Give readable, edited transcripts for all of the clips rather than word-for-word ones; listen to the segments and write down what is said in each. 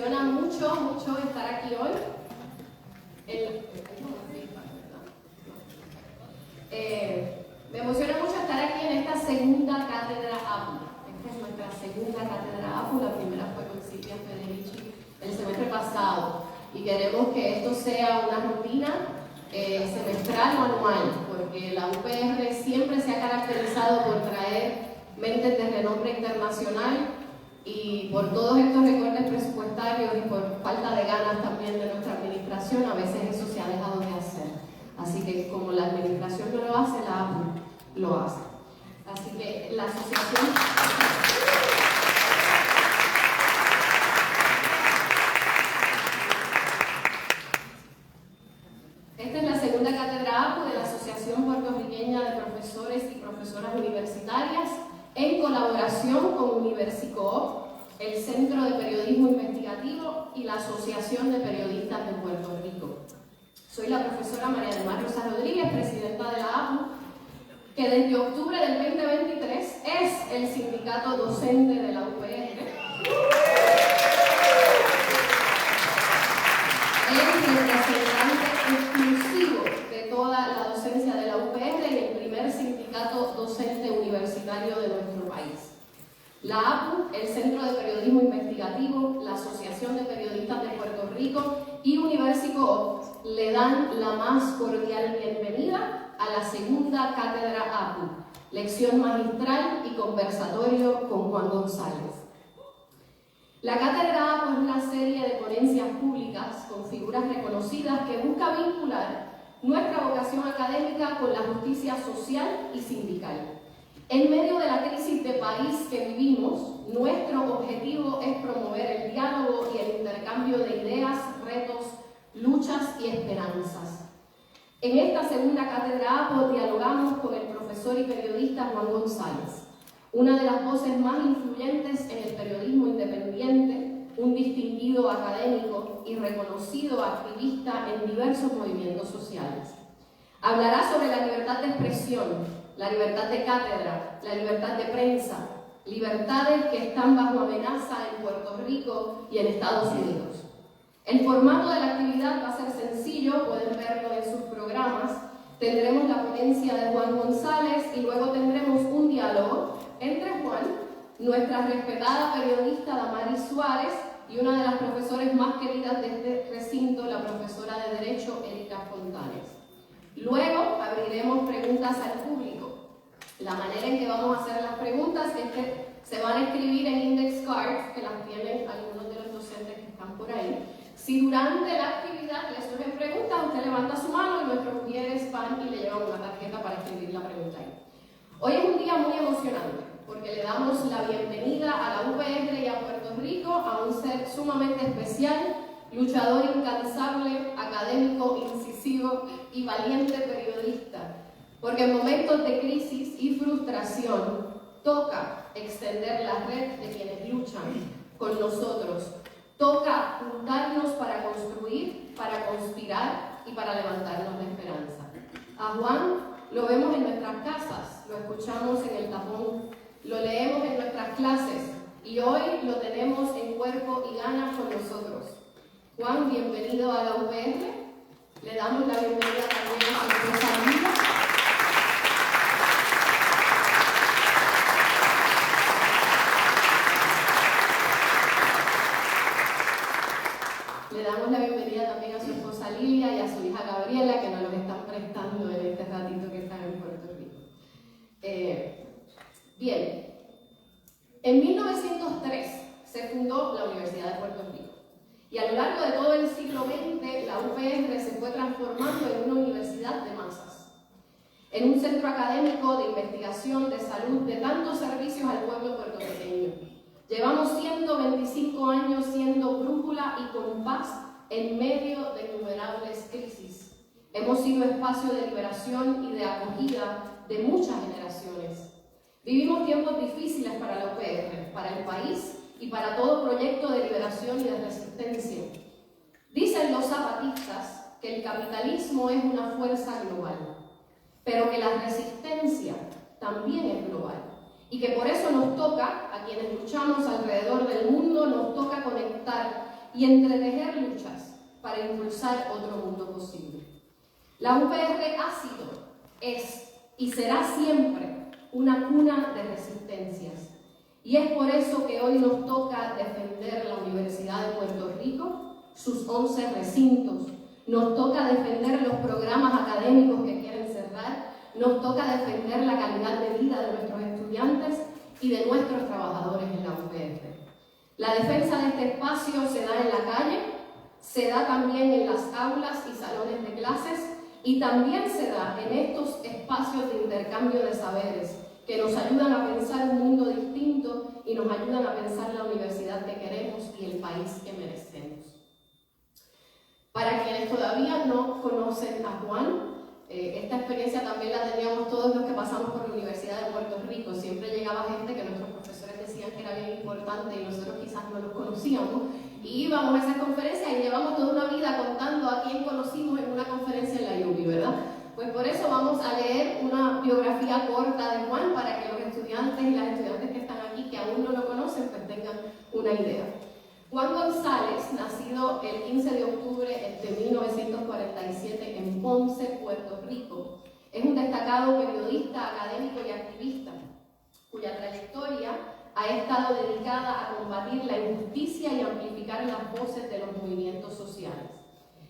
emociona mucho, mucho estar aquí hoy. Me emociona mucho estar aquí en esta segunda cátedra APU. Esta es nuestra segunda cátedra APU, la primera fue con Silvia Federici el semestre pasado. Y queremos que esto sea una rutina semestral o anual, porque la UPR siempre se ha caracterizado por traer mentes de renombre internacional y por todos estos recortes presupuestarios y por falta de ganas también de nuestra administración, a veces eso se ha dejado de hacer. Así que como la administración no lo hace, la APU lo hace. Así que la asociación... Esta es la segunda cátedra APU de la Asociación Puertorriqueña de Profesores y Profesoras Universitarias, en colaboración con Universicoop, el Centro de Periodismo Investigativo y la Asociación de Periodistas de Puerto Rico. Soy la profesora María del Mar Rosa Rodríguez, presidenta de la APU, que desde octubre del 2023 es el sindicato docente de la UPR. Es el representante exclusivo de toda la docencia de la UPR y el primer sindicato docente universitario de nuestro país. La APU, el Centro de Periodismo Investigativo, la Asociación de Periodistas de Puerto Rico y Universicoop le dan la más cordial bienvenida a la segunda cátedra APU, lección magistral y conversatorio con Juan González. La cátedra APU es una serie de ponencias públicas con figuras reconocidas que busca vincular nuestra vocación académica con la justicia social y sindical. En medio de la crisis de país que vivimos, nuestro objetivo es promover el diálogo y el intercambio de ideas, retos, luchas y esperanzas. En esta segunda cátedra APU dialogamos con el profesor y periodista Juan González, una de las voces más influyentes en el periodismo independiente, un distinguido académico y reconocido activista en diversos movimientos sociales. Hablará sobre la libertad de expresión, la libertad de cátedra, la libertad de prensa, libertades que están bajo amenaza en Puerto Rico y en Estados Unidos. El formato de la actividad va a ser sencillo, pueden verlo en sus programas. Tendremos la ponencia de Juan González y luego tendremos un diálogo entre Juan, nuestra respetada periodista Damaris Suárez y una de las profesoras más queridas de este recinto, la profesora de Derecho Erika Fontanes. Luego abriremos preguntas al público. La manera en que vamos a hacer las preguntas es que se van a escribir en index cards, que las tienen algunos de los docentes que están por ahí. Si durante la actividad les surgen preguntas, usted levanta su mano y nuestros mujeres van y le llevan una tarjeta para escribir la pregunta ahí. Hoy es un día muy emocionante porque le damos la bienvenida a la UPR y a Puerto Rico a un ser sumamente especial, luchador incansable, académico, incisivo y valiente periodista. Porque en momentos de crisis y frustración toca extender la red de quienes luchan con nosotros. Toca juntarnos para construir, para conspirar y para levantarnos de esperanza. A Juan lo vemos en nuestras casas, lo escuchamos en el tapón, lo leemos en nuestras clases y hoy lo tenemos en cuerpo y ganas con nosotros. Juan, bienvenido a la UPR. Le damos la bienvenida también a su esposa Lila. Le damos la bienvenida también a su esposa Lilia y a su hija Gabriela, que nos los están prestando en este ratito que están en Puerto Rico. Bien, en 1903 se fundó la Universidad de Puerto Rico y a lo largo de todo el siglo XX la UPR se fue transformando en una universidad de masas, en un centro académico de investigación, de salud, de tantos servicios al pueblo puertorriqueño. Llevamos 125 años siendo brújula y compás en medio de innumerables crisis. Hemos sido espacio de liberación y de acogida de muchas generaciones. Vivimos tiempos difíciles para la UPR, para el país y para todo proyecto de liberación y de resistencia. Dicen los zapatistas que el capitalismo es una fuerza global, pero que la resistencia también es global. Y que por eso nos toca, a quienes luchamos alrededor del mundo, nos toca conectar y entretejer luchas para impulsar otro mundo posible. La UPR ha sido, es y será siempre una cuna de resistencias. Y es por eso que hoy nos toca defender la Universidad de Puerto Rico, sus 11 recintos. Nos toca defender los programas académicos que quieren cerrar. Nos toca defender la calidad de vida de nuestros estudiantes y de nuestros trabajadores en la UPR. La defensa de este espacio se da en la calle, se da también en las aulas y salones de clases y también se da en estos espacios de intercambio de saberes que nos ayudan a pensar un mundo distinto y nos ayudan a pensar la universidad que queremos y el país que merecemos. Para quienes todavía no conocen a Juan, esta experiencia también la teníamos todos los que pasamos por la Universidad de Puerto Rico. Siempre llegaba gente que nuestros profesores decían que era bien importante y nosotros quizás no lo conocíamos. Y íbamos a esas conferencias y llevamos toda una vida contando a quién conocimos en una conferencia en la UBI, ¿verdad? Pues por eso vamos a leer una biografía corta de Juan para que los estudiantes y las estudiantes que están aquí, que aún no lo conocen, pues tengan una idea. Juan González, nacido el 15 de octubre de 1947 en Ponce, Puerto Rico, es un destacado periodista, académico y activista, cuya trayectoria ha estado dedicada a combatir la injusticia y amplificar las voces de los movimientos sociales,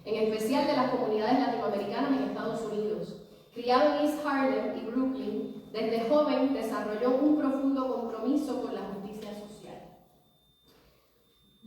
en especial de las comunidades latinoamericanas en Estados Unidos. Criado en East Harlem y Brooklyn, desde joven desarrolló un profundo compromiso con la justicia social.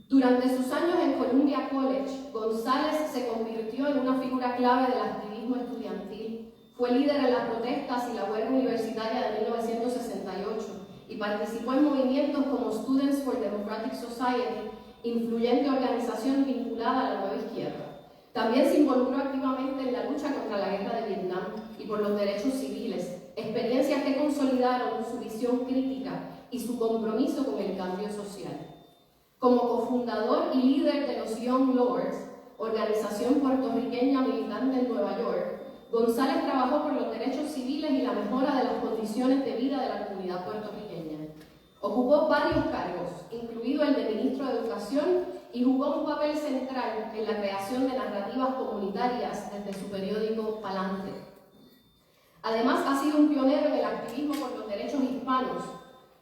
Durante sus años en Columbia College, González se convirtió en una figura clave del activismo estudiantil. Fue líder en las protestas y la huelga universitaria de 1968 y participó en movimientos como Students for Democratic Society, influyente organización vinculada a la nueva izquierda. También se involucró activamente en la lucha contra la guerra de Vietnam y por los derechos civiles, experiencias que consolidaron su visión crítica y su compromiso con el cambio social. Como cofundador y líder de los Young Lords, organización puertorriqueña militante en Nueva York, González trabajó por los derechos civiles y la mejora de las condiciones de vida de la comunidad puertorriqueña. Ocupó varios cargos, incluido el de ministro de Educación, y jugó un papel central en la creación de narrativas comunitarias desde su periódico Palante. Además, ha sido un pionero en el activismo por los derechos hispanos.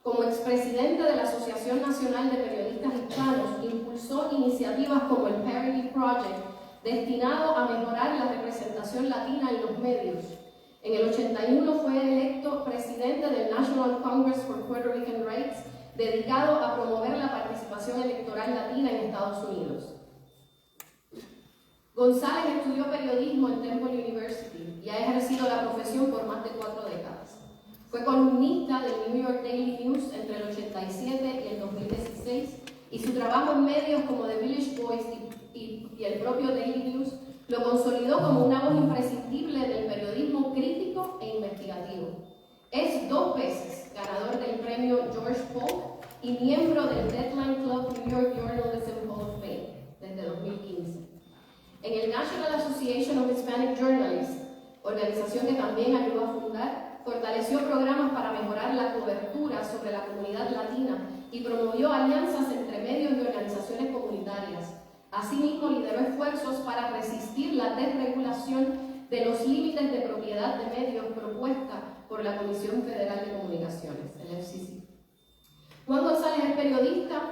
Como expresidente de la Asociación Nacional de Periodistas Hispanos, impulsó iniciativas como el Parity Project, destinado a mejorar la representación latina en los medios. En el 81 fue electo presidente del National Congress for Puerto Rican Rights, dedicado a promover la participación electoral latina en Estados Unidos. González estudió periodismo en Temple University y ha ejercido la profesión por más de 4 décadas. Fue columnista del New York Daily News entre el 87 y el 2016 y su trabajo en medios como The Village Voice y el propio Daily News lo consolidó como una voz imprescindible del periodismo crítico e investigativo. Es 2 veces ganador del premio George Polk y miembro del Deadline Club New York Journalism Hall of Fame desde 2015. En el National Association of Hispanic Journalists, organización que también ayudó a fundar, fortaleció programas para mejorar la cobertura sobre la comunidad latina y promovió alianzas entre medios y organizaciones comunitarias. Asimismo, lideró esfuerzos para resistir la desregulación de los límites de propiedad de medios propuesta por la Comisión Federal de Comunicaciones, el FCC. Juan González es periodista,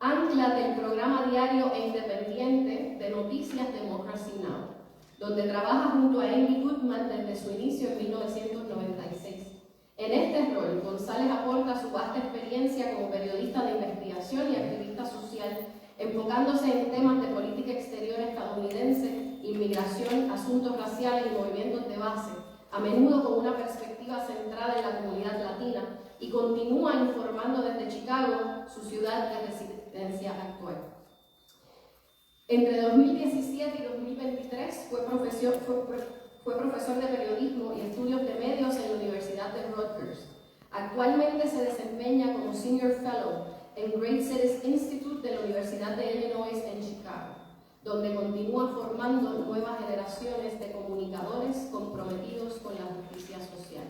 ancla del programa diario e independiente de noticias Democracy Now!, donde trabaja junto a Amy Goodman desde su inicio en 1996. En este rol, González aporta su vasta experiencia como periodista de investigación y activista social, enfocándose en temas de política exterior estadounidense, inmigración, asuntos raciales y movimientos de base, a menudo con una perspectiva centrada en la comunidad latina, y continúa informando desde Chicago, su ciudad de residencia actual. Entre 2017 y 2023 fue profesor de periodismo y estudios de medios en la Universidad de Rutgers. Actualmente se desempeña como Senior Fellow en Great Cities Institute de la Universidad de Illinois en Chicago, donde continúa formando nuevas generaciones de comunicadores comprometidos con la justicia social.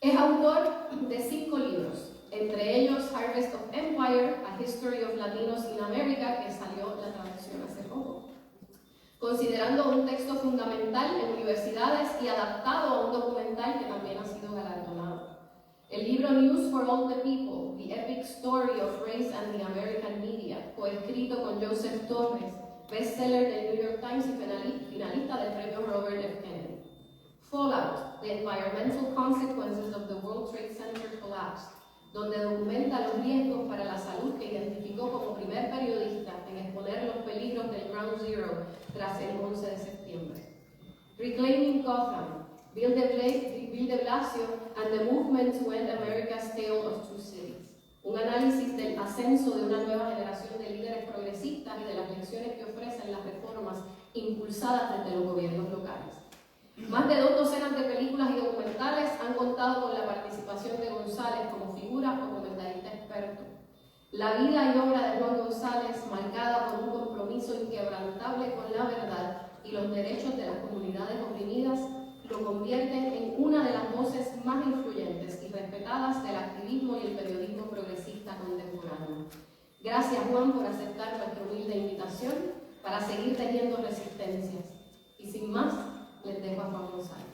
Es autor de 5 libros, entre ellos Harvest of Empire, A History of Latinos in America, que salió la traducción hace poco. Considerando un texto fundamental en universidades y adaptado a un documental que también ha sido galardonado. El libro News for All the People, The Epic Story of Race and the American Media, coescrito con Joseph Torres, bestseller del New York Times y finalista del premio Robert F. Kennedy. Fallout, The Environmental Consequences of the World Trade Center Collapse, donde documenta los riesgos para la salud que identificó como primer periodista en exponer los peligros del Ground Zero tras el 11 de septiembre. Reclaiming Gotham, Bill de Blasio and the Movement to End America's Tale of Two Cities. Un análisis del ascenso de una nueva generación de líderes progresistas y de las lecciones que ofrecen las reformas impulsadas desde los gobiernos locales. Más de 2 docenas de películas y documentales han contado con la participación de González como figura o comentarista experto. La vida y obra de Juan González, marcada por un compromiso inquebrantable con la verdad y los derechos de las comunidades oprimidas, lo convierten en una de las voces más influyentes y respetadas del activismo y el periodismo progresista contemporáneo. Gracias, Juan, por aceptar nuestra humilde invitación para seguir teniendo resistencias. Y sin más, les dejo a Juan González.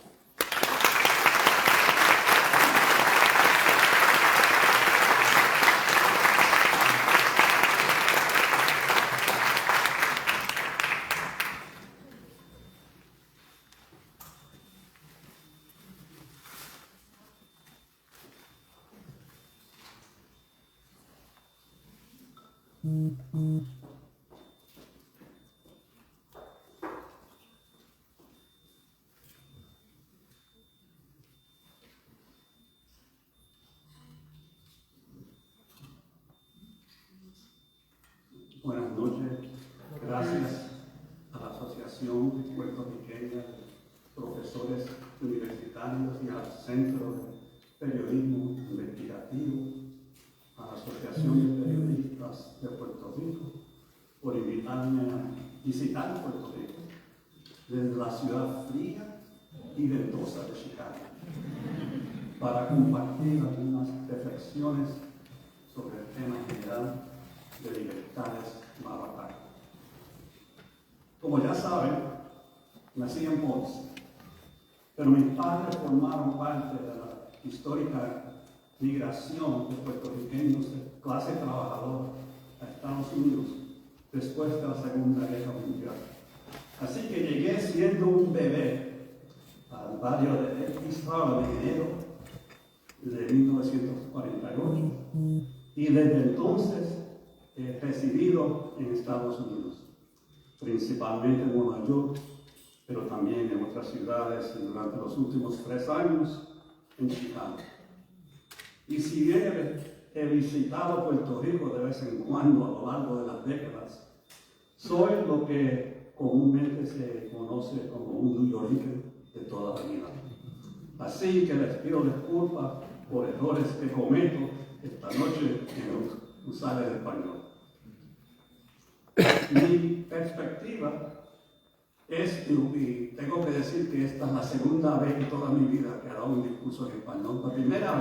Buenas noches. Gracias a la Asociación Puertorriqueña de Profesores Universitarios y al Centro de Periodismo Investigativo, a la Asociación de Periodistas de Puerto Rico, por invitarme a visitar Puerto Rico desde la ciudad fría y ventosa de Chicago para compartir algunas reflexiones sobre el tema general de libertades Marapaca. Como ya saben, nací en Ponce, pero mis padres formaron parte de la histórica migración de puertorriqueños de clase trabajadora a Estados Unidos después de la Segunda Guerra Mundial. Así que llegué siendo un bebé al barrio de East Harlem en enero de 1948 y desde entonces he residido en Estados Unidos, principalmente en Nueva York, pero también en otras ciudades y durante los últimos 3 años en Chicago. Y si bien he visitado Puerto Rico de vez en cuando a lo largo de las décadas, soy lo que comúnmente se conoce como un New Yorker de toda la vida. Así que les pido disculpas por errores que cometo esta noche en usar el español. Mi perspectiva es, y tengo que decir que esta es la segunda vez en toda mi vida que he dado un discurso en español. La primera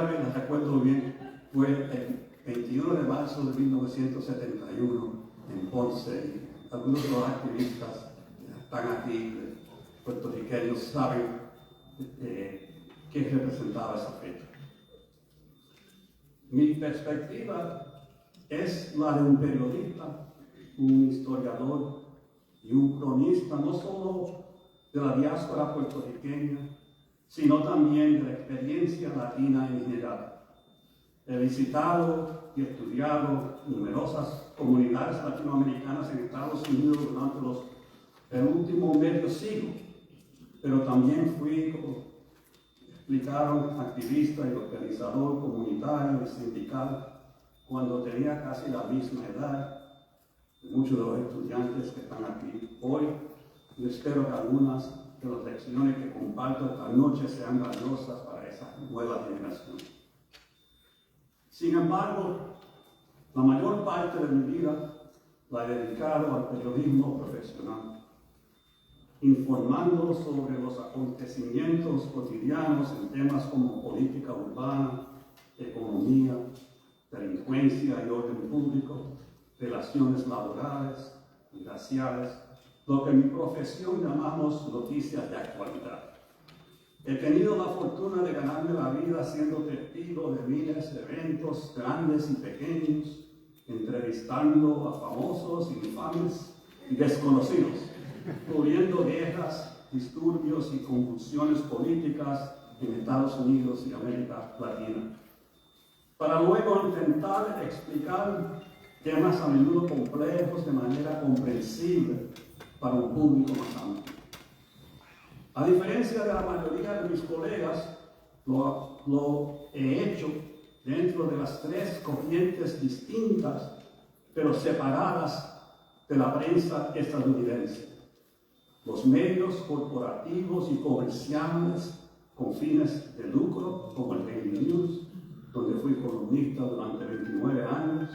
vez, la recuerdo bien, fue el 21 de marzo de 1971 en Ponce. Y algunos de los activistas que están aquí, puertorriqueños, saben qué representaba esa fecha. Mi perspectiva es la de un periodista, un historiador y un cronista, no solo de la diáspora puertorriqueña, sino también de la experiencia latina en general. He visitado y estudiado numerosas comunidades latinoamericanas en Estados Unidos durante el último medio siglo, pero también fui, como explicaron, activista y organizador comunitario y sindical cuando tenía casi la misma edad de muchos de los estudiantes que están aquí hoy. Y espero que algunas de las lecciones que comparto esta noche sean valiosas para esa nueva generación. Sin embargo, la mayor parte de mi vida la he dedicado al periodismo profesional. informando sobre los acontecimientos cotidianos en temas como política urbana, economía, delincuencia y orden público, relaciones laborales y raciales, lo que en mi profesión llamamos noticias de actualidad. He tenido la fortuna de ganarme la vida siendo testigo de miles de eventos grandes y pequeños, entrevistando a famosos, infames y desconocidos, cubriendo guerras, disturbios y convulsiones políticas en Estados Unidos y América Latina, para luego intentar explicar temas a menudo complejos de manera comprensible para un público más amplio. A diferencia de la mayoría de mis colegas, lo he hecho dentro de las tres corrientes distintas, pero separadas de la prensa estadounidense: los medios corporativos y comerciales con fines de lucro, como el Daily News, donde fui columnista durante 29 años,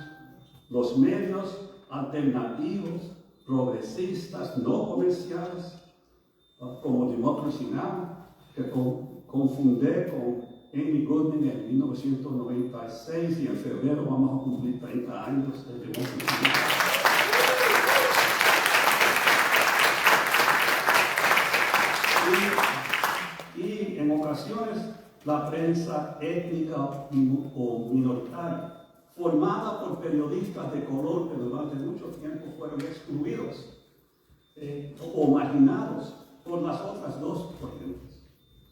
los medios alternativos, progresistas, no comerciales, como Democracy Now!, que confundé con Amy Goodman en 1996, y en febrero vamos a cumplir 30 años de Democracy Now!. Y en ocasiones la prensa étnica o minoritaria, formada por periodistas de color que durante mucho tiempo fueron excluidos o marginados por las otras dos corrientes.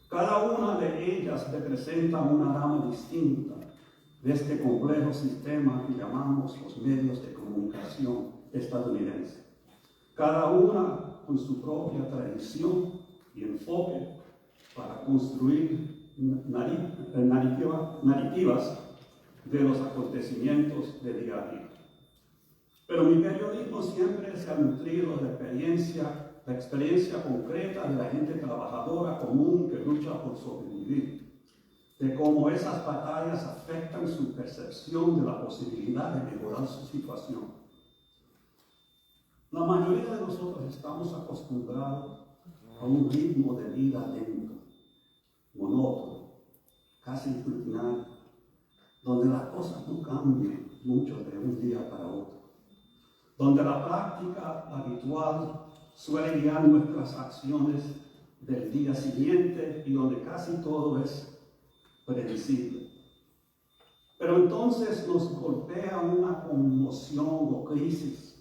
Cada una de ellas representa una rama distinta de este complejo sistema que llamamos los medios de comunicación estadounidenses. Cada una con su propia tradición y enfoque para construir narrativas de los acontecimientos de día a día. Pero mi periodismo siempre se ha nutrido de la experiencia concreta de la gente trabajadora común que lucha por sobrevivir, de cómo esas batallas afectan su percepción de la posibilidad de mejorar su situación. La mayoría de nosotros estamos acostumbrados a un ritmo de vida lento, monótono, casi rutinario, donde las cosas no cambian mucho de un día para otro, donde la práctica habitual suele guiar nuestras acciones del día siguiente y donde casi todo es predecible. Pero entonces nos golpea una conmoción o crisis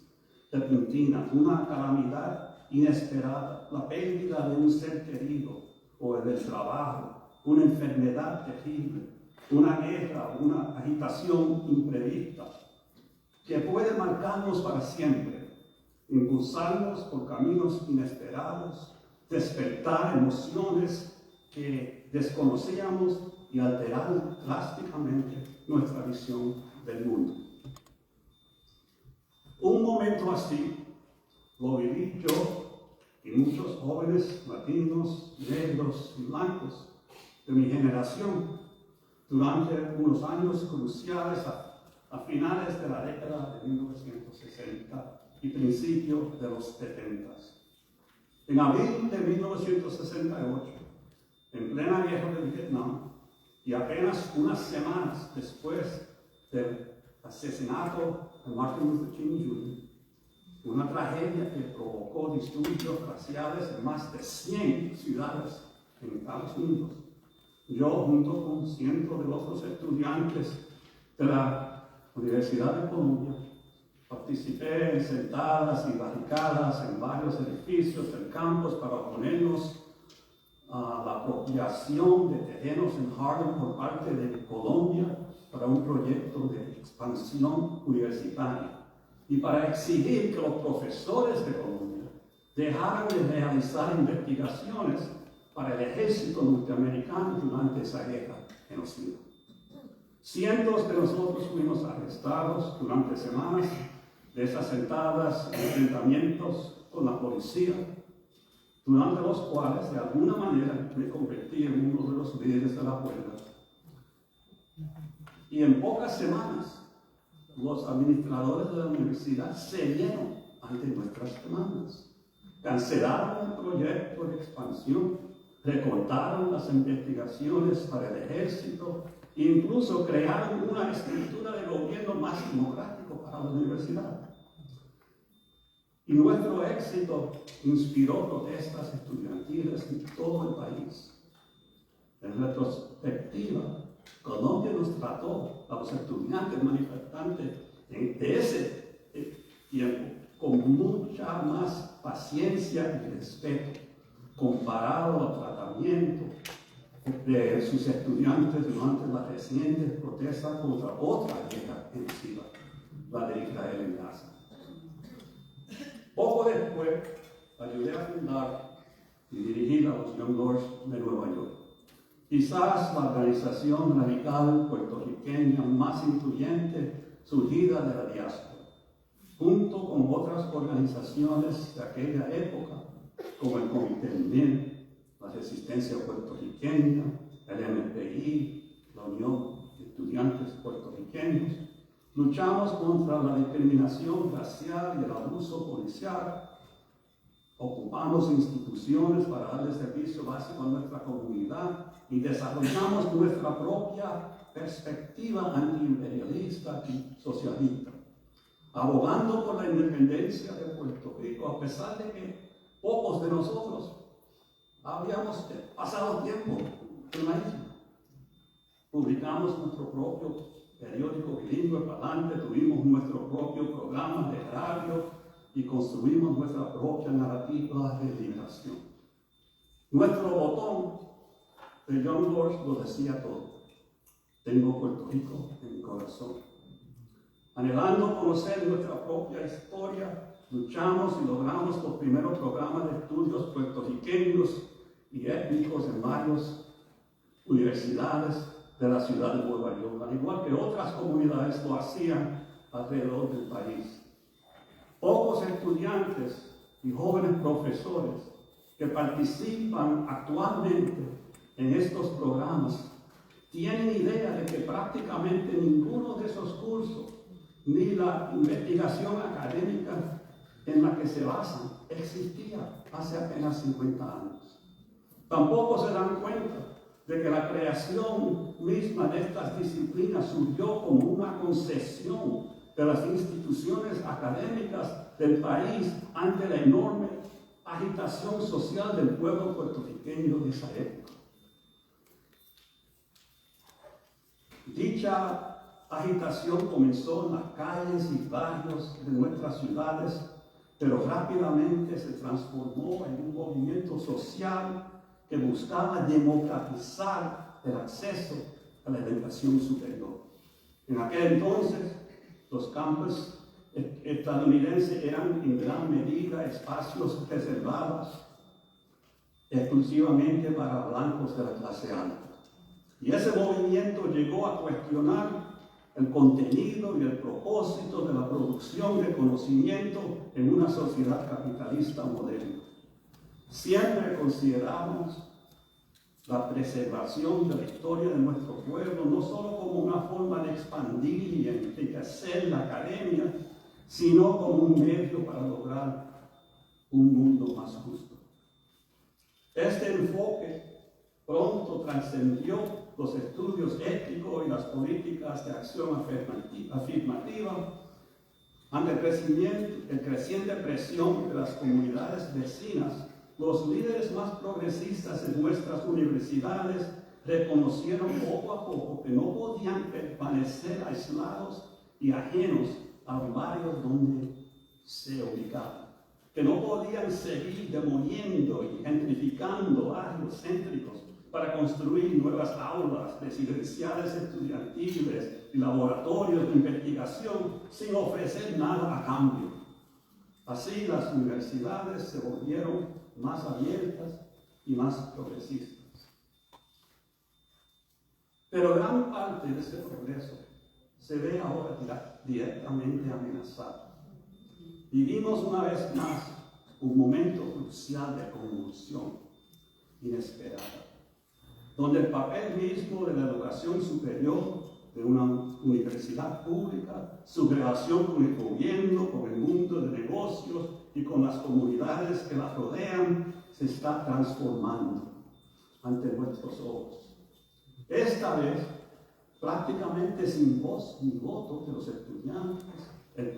repentina, una calamidad inesperada, la pérdida de un ser querido o del trabajo, una enfermedad terrible, una guerra, una agitación imprevista que puede marcarnos para siempre, impulsarnos por caminos inesperados, despertar emociones que desconocíamos y alterar drásticamente nuestra visión del mundo. Un momento así lo viví yo y muchos jóvenes latinos, negros y blancos de mi generación durante unos años cruciales a finales de la década de 1960 y principios de los 70. En abril de 1968, en plena guerra de Vietnam, y apenas unas semanas después del asesinato de Martin Luther King Jr., una tragedia que provocó disturbios raciales en más de 100 ciudades en Estados Unidos, yo, junto con cientos de otros estudiantes de la Universidad de Columbia, participé en sentadas y barricadas en varios edificios del campus para oponernos a la apropiación de terrenos en Harlem por parte de Colombia para un proyecto de expansión universitaria y para exigir que los profesores de Colombia dejaran de realizar investigaciones para el ejército norteamericano durante esa guerra genocida. Cientos de nosotros fuimos arrestados durante semanas de esas sentadas y enfrentamientos con la policía, durante los cuales de alguna manera me convertí en uno de los líderes de la huelga. Y en pocas semanas los administradores de la universidad cedieron ante nuestras demandas. cancelaron el proyecto de expansión, recortaron las investigaciones para el ejército e incluso crearon una estructura de gobierno más democrático para la universidad. Y nuestro éxito inspiró protestas estudiantiles en todo el país. En retrospectiva, Colombia nos trató a los estudiantes manifestantes de ese tiempo con mucha más paciencia y respeto comparado al tratamiento de sus estudiantes durante las recientes protestas contra otra guerra genocida, la de Israel en Gaza. Poco después, ayudé a fundar y dirigir a los Young Lords de Nueva York, quizás la organización radical puertorriqueña más influyente surgida de la diáspora, junto con otras organizaciones de aquella época, como el Comité MIN, la Resistencia Puertorriqueña, el MPI, la Unión de Estudiantes Puertorriqueños. Luchamos contra la discriminación racial y el abuso policial. Ocupamos instituciones para darle servicio básico a nuestra comunidad y desarrollamos nuestra propia perspectiva antiimperialista y socialista, abogando por la independencia de Puerto Rico, a pesar de que pocos de nosotros habíamos pasado tiempo en la isla. Publicamos nuestro propio periódico bilingüe para adelante, tuvimos nuestro propio programa de radio y construimos nuestra propia narrativa de liberación. Nuestro botón de Young Lords lo decía todo. Tengo Puerto Rico en mi corazón. Anhelando conocer nuestra propia historia, luchamos y logramos los primeros programas de estudios puertorriqueños y étnicos en varias universidades de la ciudad de Nueva York, al igual que otras comunidades lo hacían alrededor del país. Pocos estudiantes y jóvenes profesores que participan actualmente en estos programas tienen idea de que prácticamente ninguno de esos cursos ni la investigación académica en la que se basan existía hace apenas 50 años. Tampoco se dan cuenta de que la creación misma de estas disciplinas surgió como una concesión de las instituciones académicas del país ante la enorme agitación social del pueblo puertorriqueño de esa época. Dicha agitación comenzó en las calles y barrios de nuestras ciudades, pero rápidamente se transformó en un movimiento social que buscaba democratizar el acceso a la educación superior. En aquel entonces, los campus estadounidenses eran en gran medida espacios reservados exclusivamente para blancos de la clase alta. Y ese movimiento llegó a cuestionar el contenido y el propósito de la producción de conocimiento en una sociedad capitalista moderna. Siempre consideramos la preservación de la historia de nuestro pueblo no solo como una forma de expandir y enriquecer la academia, sino como un medio para lograr un mundo más justo. Este enfoque pronto trascendió los estudios éticos y las políticas de acción afirmativa ante el creciente presión de las comunidades vecinas. Los líderes más progresistas en nuestras universidades reconocieron poco a poco que no podían permanecer aislados y ajenos a los barrios donde se ubicaban, que no podían seguir demoliendo y gentrificando barrios céntricos para construir nuevas aulas residenciales estudiantiles y laboratorios de investigación sin ofrecer nada a cambio. Así las universidades se volvieron más abiertas y más progresistas. Pero gran parte de ese progreso se ve ahora directamente amenazado. Vivimos una vez más un momento crucial de convulsión inesperada, donde el papel mismo de la educación superior de una universidad pública, su relación con el gobierno, con el mundo de negocios y con las comunidades que la rodean se está transformando ante nuestros ojos. Esta vez, prácticamente sin voz ni voto de los estudiantes, el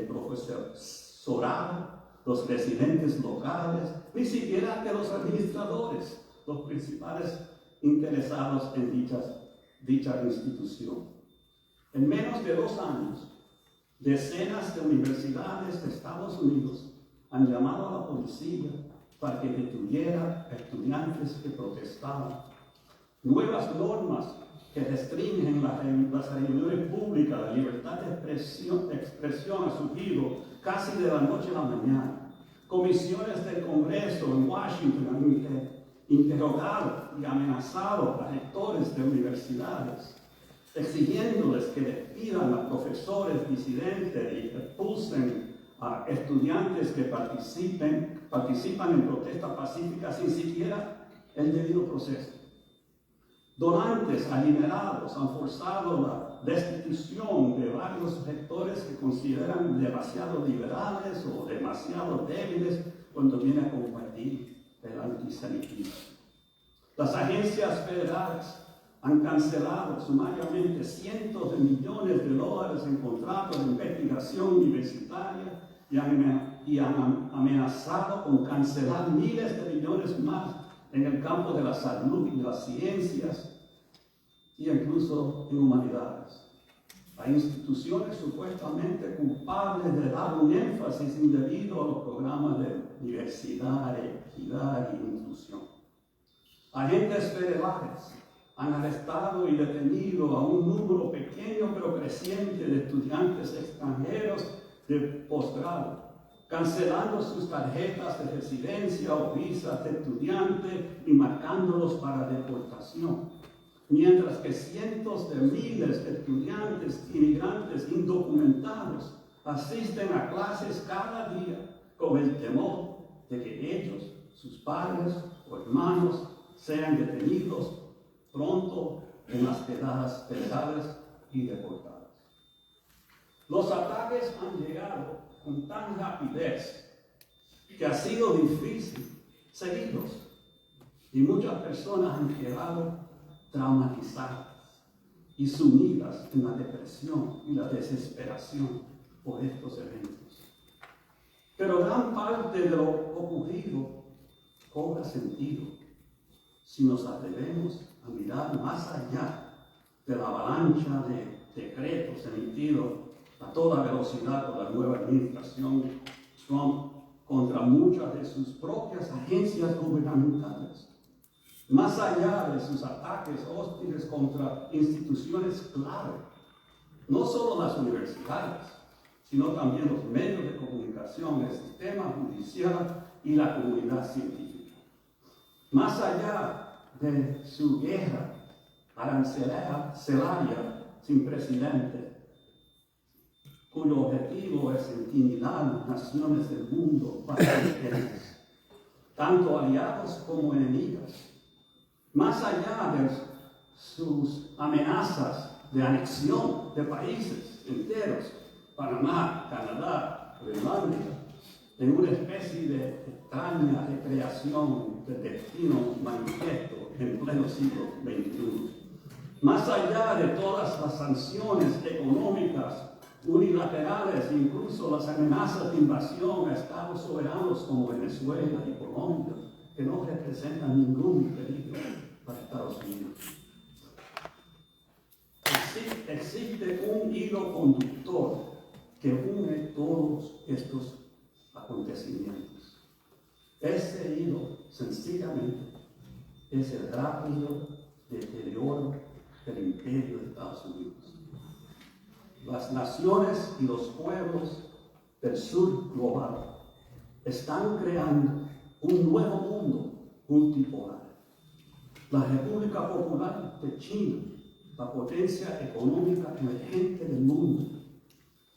profesorado, los residentes locales, ni siquiera de los administradores, los principales interesados en dicha institución. En menos de 2 años, decenas de universidades de Estados Unidos han llamado a la policía para que detuviera a estudiantes que protestaban. Nuevas normas que restringen las reuniones públicas, la libertad de expresión ha surgido casi de la noche a la mañana. Comisiones del Congreso en Washington han interrogado y amenazado a rectores de universidades, exigiéndoles que despidan a profesores disidentes y expulsen a estudiantes que participan en protestas pacíficas sin siquiera el debido proceso. Donantes adinerados han forzado la destitución de varios rectores que consideran demasiado liberales o demasiado débiles cuando viene a combatir el antisemitismo. Las agencias federales han cancelado sumariamente cientos de millones de dólares en contratos de investigación universitaria y han amenazado con cancelar miles de millones más en el campo de la salud y de las ciencias y incluso en humanidades. Hay instituciones supuestamente culpables de dar un énfasis indebido a los programas de diversidad, equidad e inclusión. Agentes federales han arrestado y detenido a un número pequeño pero creciente de estudiantes extranjeros de posgrado, cancelando sus tarjetas de residencia o visas de estudiante y marcándolos para deportación, mientras que cientos de miles de estudiantes inmigrantes indocumentados asisten a clases cada día con el temor de que ellos, sus padres o hermanos sean detenidos pronto en las quedadas federales y deportados. Los ataques han llegado con tan rapidez que ha sido difícil seguirlos y muchas personas han quedado traumatizadas y sumidas en la depresión y la desesperación por estos eventos. Pero gran parte de lo ocurrido cobra sentido si nos atrevemos a mirar más allá de la avalancha de decretos emitidos a toda velocidad por la nueva administración Trump contra muchas de sus propias agencias gubernamentales. Más allá de sus ataques hostiles contra instituciones clave, no solo las universidades, sino también los medios de comunicación, el sistema judicial y la comunidad científica. Más allá de su guerra arancelaria sin precedentes, cuyo objetivo es intimidar naciones del mundo para diferentes, tanto aliados como enemigas. Más allá de sus amenazas de anexión de países enteros, Panamá, Canadá, Groenlandia, en una especie de extraña recreación del destino manifiesto en pleno siglo XXI. Más allá de todas las sanciones económicas unilaterales, incluso las amenazas de invasión a estados soberanos como Venezuela y Colombia, que no representan ningún peligro para Estados Unidos. Existe un hilo conductor que une todos estos acontecimientos. Ese hilo, sencillamente, es el rápido deterioro del imperio de Estados Unidos. Las naciones y los pueblos del sur global están creando un nuevo mundo multipolar. La República Popular de China, la potencia económica emergente del mundo,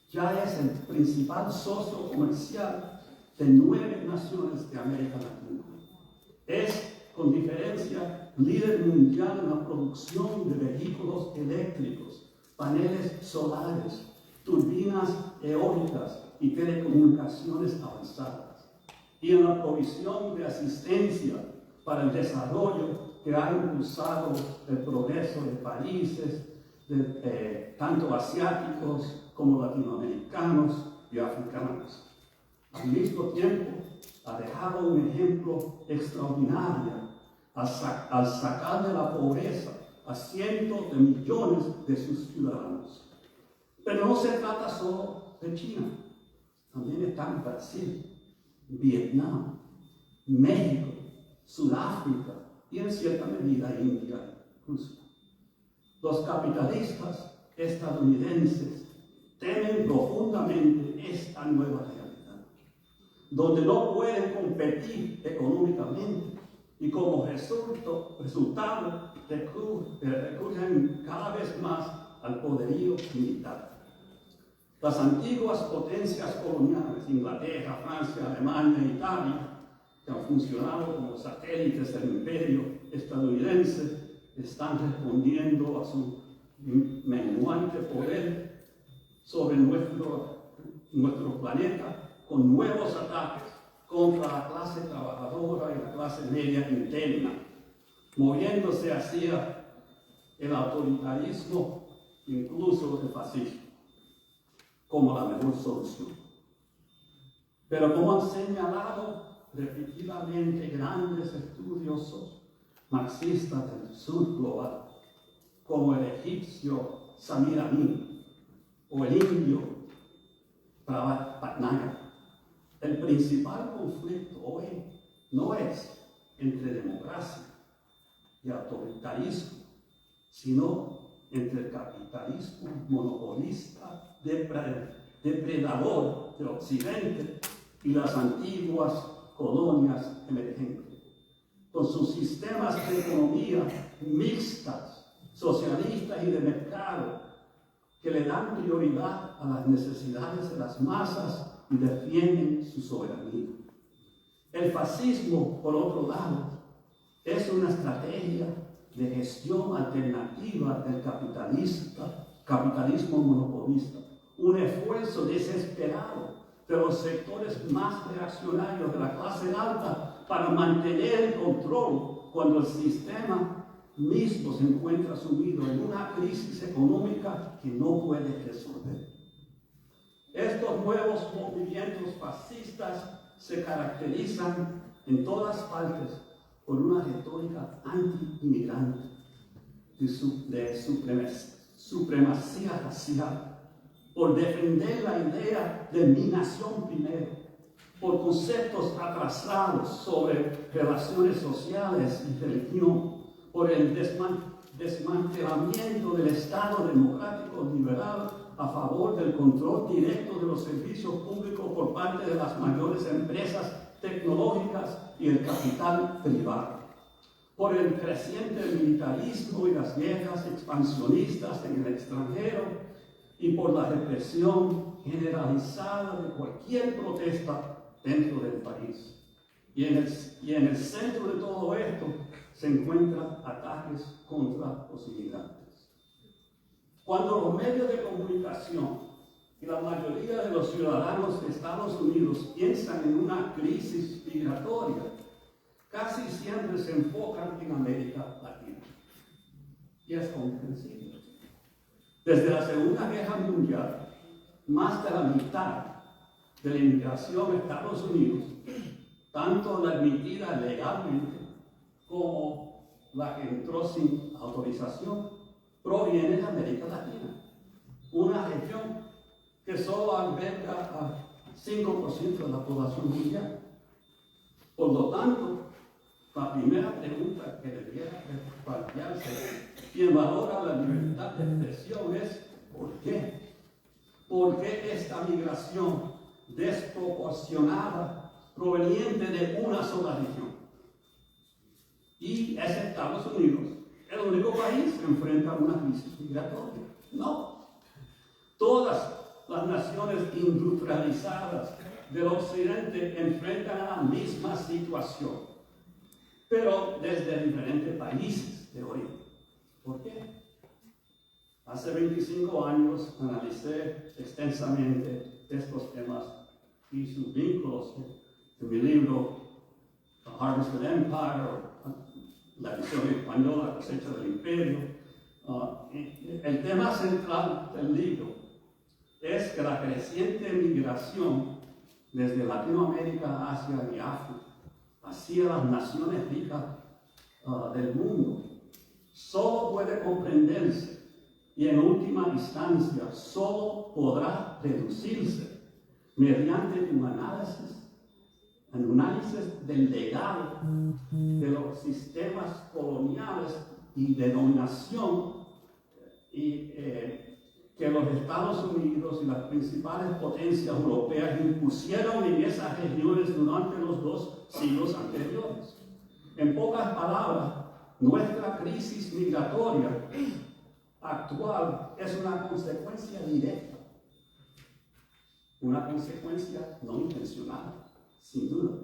ya es el principal socio comercial de 9 naciones de América Latina. Es, con diferencia, líder mundial en la producción de vehículos eléctricos, paneles solares, turbinas eólicas y telecomunicaciones avanzadas, y en la provisión de asistencia para el desarrollo que ha impulsado el progreso de países tanto asiáticos como latinoamericanos y africanos. Al mismo tiempo, ha dejado un ejemplo extraordinario al sacar de la pobreza a cientos de millones de sus ciudadanos. Pero no se trata solo de China, también están Brasil, Vietnam, México, Sudáfrica y en cierta medida India incluso. Los capitalistas estadounidenses temen profundamente esta nueva realidad, donde no pueden competir económicamente y como resultado recurren cada vez más al poderío militar. Las antiguas potencias coloniales, Inglaterra, Francia, Alemania e Italia, que han funcionado como satélites del imperio estadounidense, están respondiendo a su menguante poder sobre nuestro planeta con nuevos ataques contra la clase trabajadora y la clase media interna, moviéndose hacia el autoritarismo, incluso el fascismo, como la mejor solución. Pero como han señalado repetidamente grandes estudiosos marxistas del sur global, como el egipcio Samir Amin o el indio Patnaik, el principal conflicto hoy no es entre democracia y autoritarismo, sino entre el capitalismo monopolista depredador de Occidente y las antiguas colonias emergentes, con sus sistemas de economía mixtas, socialistas y de mercado, que le dan prioridad a las necesidades de las masas y defienden su soberanía. El fascismo, por otro lado, es una estrategia de gestión alternativa del capitalismo monopolista, un esfuerzo desesperado de los sectores más reaccionarios de la clase alta para mantener el control cuando el sistema mismo se encuentra sumido en una crisis económica que no puede resolver. Estos nuevos movimientos fascistas se caracterizan en todas partes por una retórica anti-inmigrante, de supremacía racial, por defender la idea de mi nación primero, por conceptos atrasados sobre relaciones sociales y religión, por el desmantelamiento del Estado democrático liberal a favor del control directo de los servicios públicos por parte de las mayores empresas tecnológicas y el capital privado, por el creciente militarismo y las guerras expansionistas en el extranjero y por la represión generalizada de cualquier protesta dentro del país. Y en el centro de todo esto se encuentran ataques contra los inmigrantes. Cuando los medios de comunicación y la mayoría de los ciudadanos de Estados Unidos piensan en una crisis migratoria, casi siempre se enfocan en América Latina. Y es comprensible. Desde la Segunda Guerra Mundial, más de la mitad de la inmigración a Estados Unidos, tanto la admitida legalmente como la que entró sin autorización, proviene de América Latina, una región que solo alberga a 5% de la población mundial. Por lo tanto, la primera pregunta que debiera plantearse quien valora la libertad de expresión es ¿por qué? ¿Por qué esta migración desproporcionada proveniente de una sola región? Y es Estados Unidos el único país que enfrenta una crisis migratoria. No. Todas las naciones industrializadas del occidente enfrentan la misma situación, pero desde diferentes países de origen. ¿Por qué? Hace 25 años analicé extensamente estos temas y sus vínculos en mi libro The Harvested Empire, la edición española, La cosecha del imperio. El tema central del libro es que la creciente migración desde Latinoamérica, Asia y África hacia las naciones ricas del mundo solo puede comprenderse y en última instancia solo podrá reducirse mediante un análisis del legado de los sistemas coloniales y de dominación que los Estados Unidos y las principales potencias europeas impusieron en esas regiones durante los 2 siglos anteriores. En pocas palabras, nuestra crisis migratoria actual es una consecuencia directa, una consecuencia no intencional, sin duda,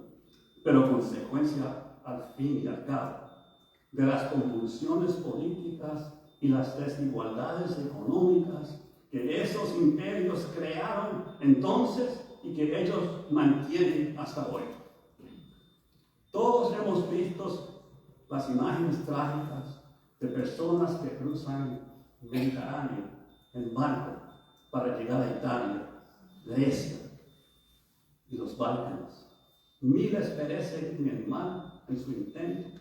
pero consecuencia al fin y al cabo de las convulsiones políticas y las desigualdades económicas que esos imperios crearon entonces y que ellos mantienen hasta hoy. Todos hemos visto las imágenes trágicas de personas que cruzan el Mediterráneo en barco para llegar a Italia, Grecia y los Balcanes. Miles perecen en el mar en su intento,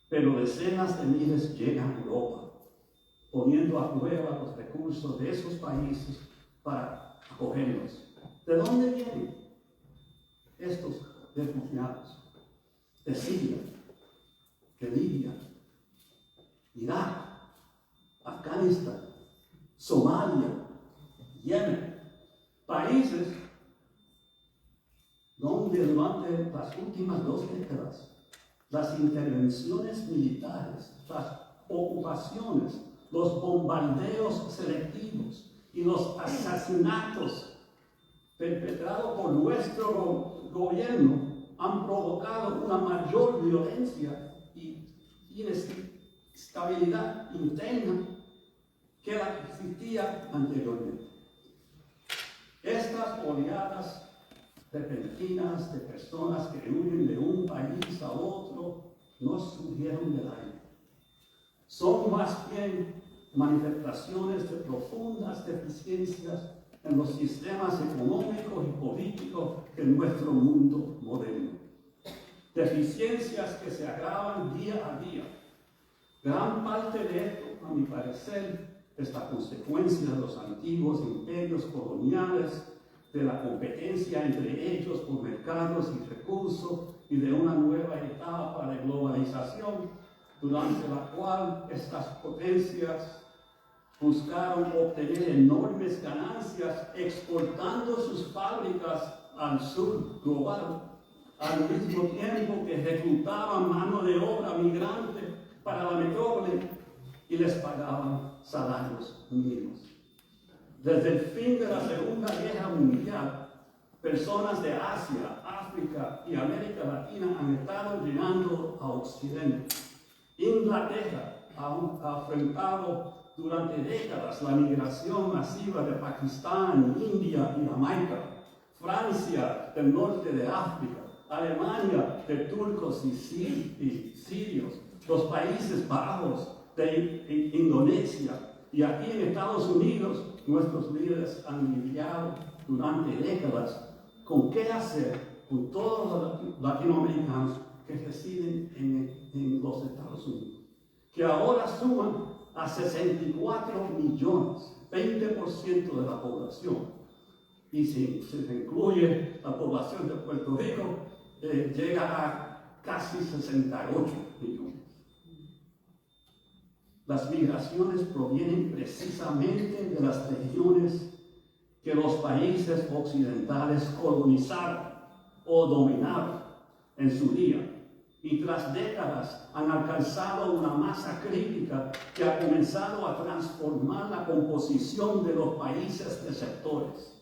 pero decenas de miles llegan a Europa, poniendo a prueba los recursos de esos países para acogerlos. ¿De dónde vienen estos refugiados? De Siria, de Libia, Irak, Afganistán, Somalia, Yemen, países donde durante las últimas 2 décadas las intervenciones militares, las ocupaciones, los bombardeos selectivos y los asesinatos perpetrados por nuestro gobierno han provocado una mayor violencia y inestabilidad interna que la que existía anteriormente. Estas oleadas repentinas de personas que huyen de un país a otro no surgieron del aire. Son más bien manifestaciones de profundas deficiencias en los sistemas económicos y políticos de nuestro mundo moderno. Deficiencias que se agravan día a día. Gran parte de esto, a mi parecer, es la consecuencia de los antiguos imperios coloniales, de la competencia entre ellos por mercados y recursos y de una nueva etapa de globalización durante la cual estas potencias buscaron obtener enormes ganancias exportando sus fábricas al sur global, al mismo tiempo que reclutaban mano de obra migrante para la metrópoli y les pagaban salarios mínimos. Desde el fin de la Segunda Guerra Mundial, personas de Asia, África y América Latina han estado llegando a Occidente. Inglaterra ha enfrentado durante décadas la migración masiva de Pakistán, India y Jamaica, Francia del norte de África, Alemania de turcos y sirios, los Países Bajos de Indonesia, y aquí en Estados Unidos nuestros líderes han lidiado durante décadas con qué hacer con todos los latinoamericanos que residen en los Estados Unidos, que ahora suman a 64 millones, 20% de la población. Y si se incluye la población de Puerto Rico, llega a casi 68 millones. Las migraciones provienen precisamente de las regiones que los países occidentales colonizaron o dominaron en su día, y tras décadas han alcanzado una masa crítica que ha comenzado a transformar la composición de los países receptores,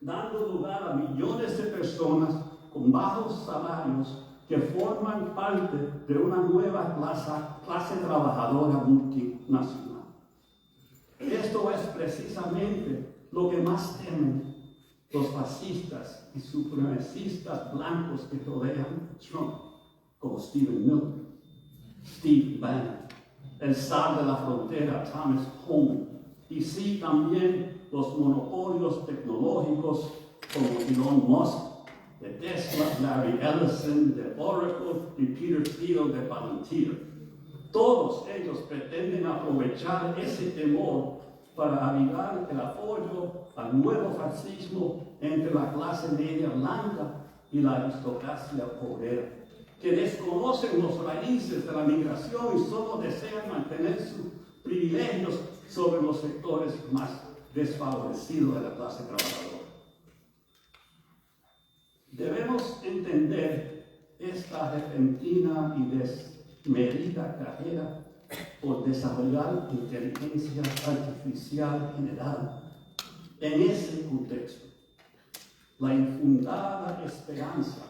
dando lugar a millones de personas con bajos salarios que forman parte de una nueva clase trabajadora multinacional. Esto es precisamente lo que más temen los fascistas y supremacistas blancos que rodean a Trump, como Stephen Miller, Steve Bannon, el zar de la frontera, Thomas Homan, y sí también los monopolios tecnológicos como Elon Musk, de Tesla, Larry Ellison, de Oracle y Peter Thiel de Palantir. Todos ellos pretenden aprovechar ese temor para avivar el apoyo al nuevo fascismo entre la clase media blanca y la aristocracia obrera, que desconocen los raíces de la migración y solo desean mantener sus privilegios sobre los sectores más desfavorecidos de la clase trabajadora. Debemos entender esta repentina y desmedida carrera por desarrollar inteligencia artificial general en ese contexto. La infundada esperanza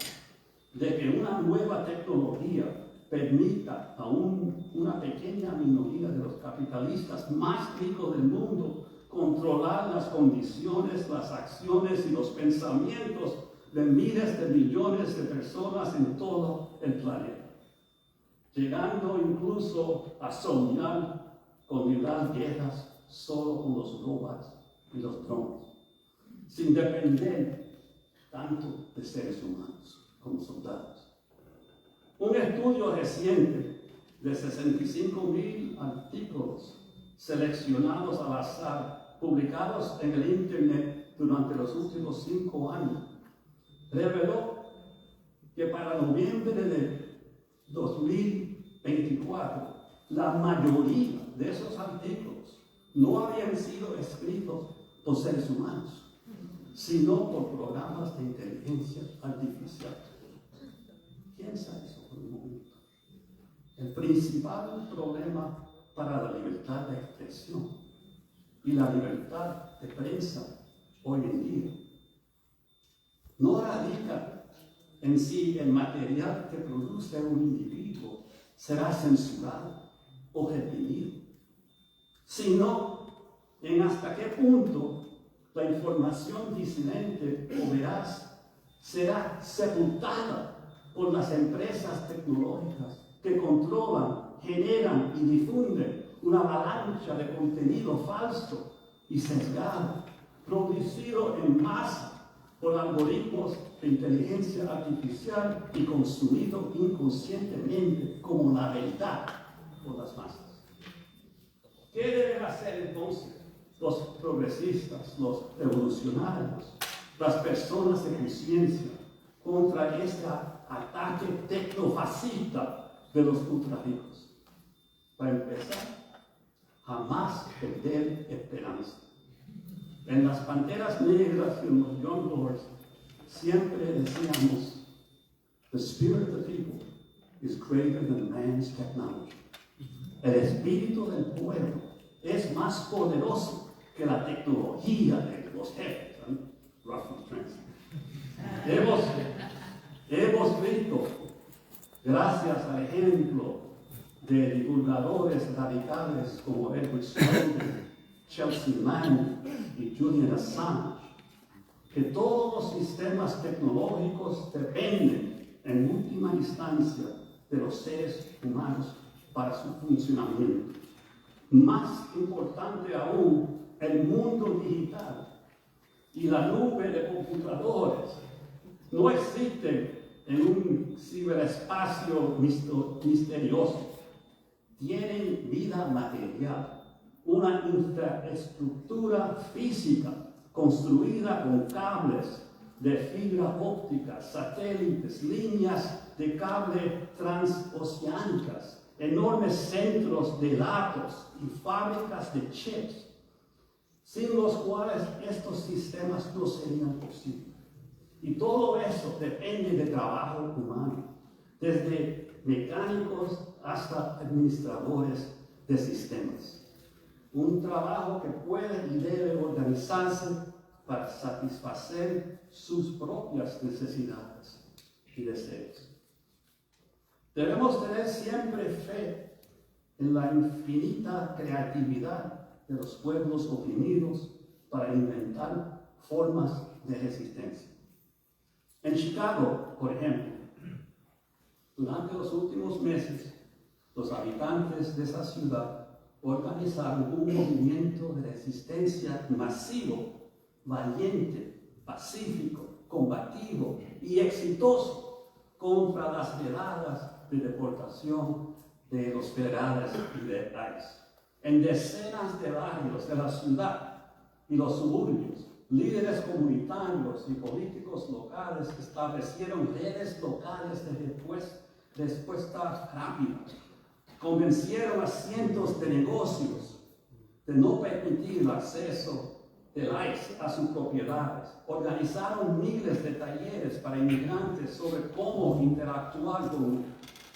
de que una nueva tecnología permita a una pequeña minoría de los capitalistas más ricos del mundo controlar las condiciones, las acciones y los pensamientos de miles de millones de personas en todo el planeta, llegando incluso a soñar con librar guerras solo con los robots y los drones, sin depender tanto de seres humanos como soldados. Un estudio reciente de 65,000 artículos seleccionados al azar, publicados en el Internet durante los últimos 5 años, reveló que para noviembre de 2024, la mayoría de esos artículos no habían sido escritos por seres humanos, sino por programas de inteligencia artificial. Piensa eso por un momento. El principal problema para la libertad de expresión y la libertad de prensa hoy en día no radica en si el material que produce un individuo será censurado o reprimido, sino en hasta qué punto la información disidente o veraz será sepultada por las empresas tecnológicas que controlan, generan y difunden una avalancha de contenido falso y sesgado, producido en masa por algoritmos de inteligencia artificial y consumido inconscientemente como la verdad por las masas. ¿Qué deben hacer entonces los progresistas, los revolucionarios, las personas de conciencia contra este ataque tecnofascista de los ultrarricos? Para empezar, jamás perder esperanza. En las Panteras Negras y en los Young Lords siempre decíamos, the spirit of the people is greater than man's technology. El espíritu del pueblo es más poderoso que la tecnología de los jefes. Hemos visto, gracias al ejemplo de divulgadores radicales como Edward Snowden, Chelsea Manning y Julian Assange, que todos los sistemas tecnológicos dependen en última instancia de los seres humanos para su funcionamiento. Más importante aún, el mundo digital y la nube de computadores no existen en un ciberespacio misterioso. Tienen vida material, una infraestructura física construida con cables de fibra óptica, satélites, líneas de cable transoceánicas, enormes centros de datos y fábricas de chips, sin los cuales estos sistemas no serían posibles. Y todo eso depende de trabajo humano, desde mecánicos hasta administradores de sistemas. Un trabajo que puede y debe organizarse para satisfacer sus propias necesidades y deseos. Debemos tener siempre fe en la infinita creatividad de los pueblos oprimidos para inventar formas de resistencia. En Chicago, por ejemplo, durante los últimos meses, los habitantes de esa ciudad organizaron un movimiento de resistencia masivo, valiente, pacífico, combativo y exitoso contra las redadas de deportación de los federales y de ICE. En decenas de barrios de la ciudad y los suburbios, líderes comunitarios y políticos locales establecieron redes locales de respuesta rápida. Convencieron a cientos de negocios de no permitir el acceso del ICE a sus propiedades. Organizaron miles de talleres para inmigrantes sobre cómo interactuar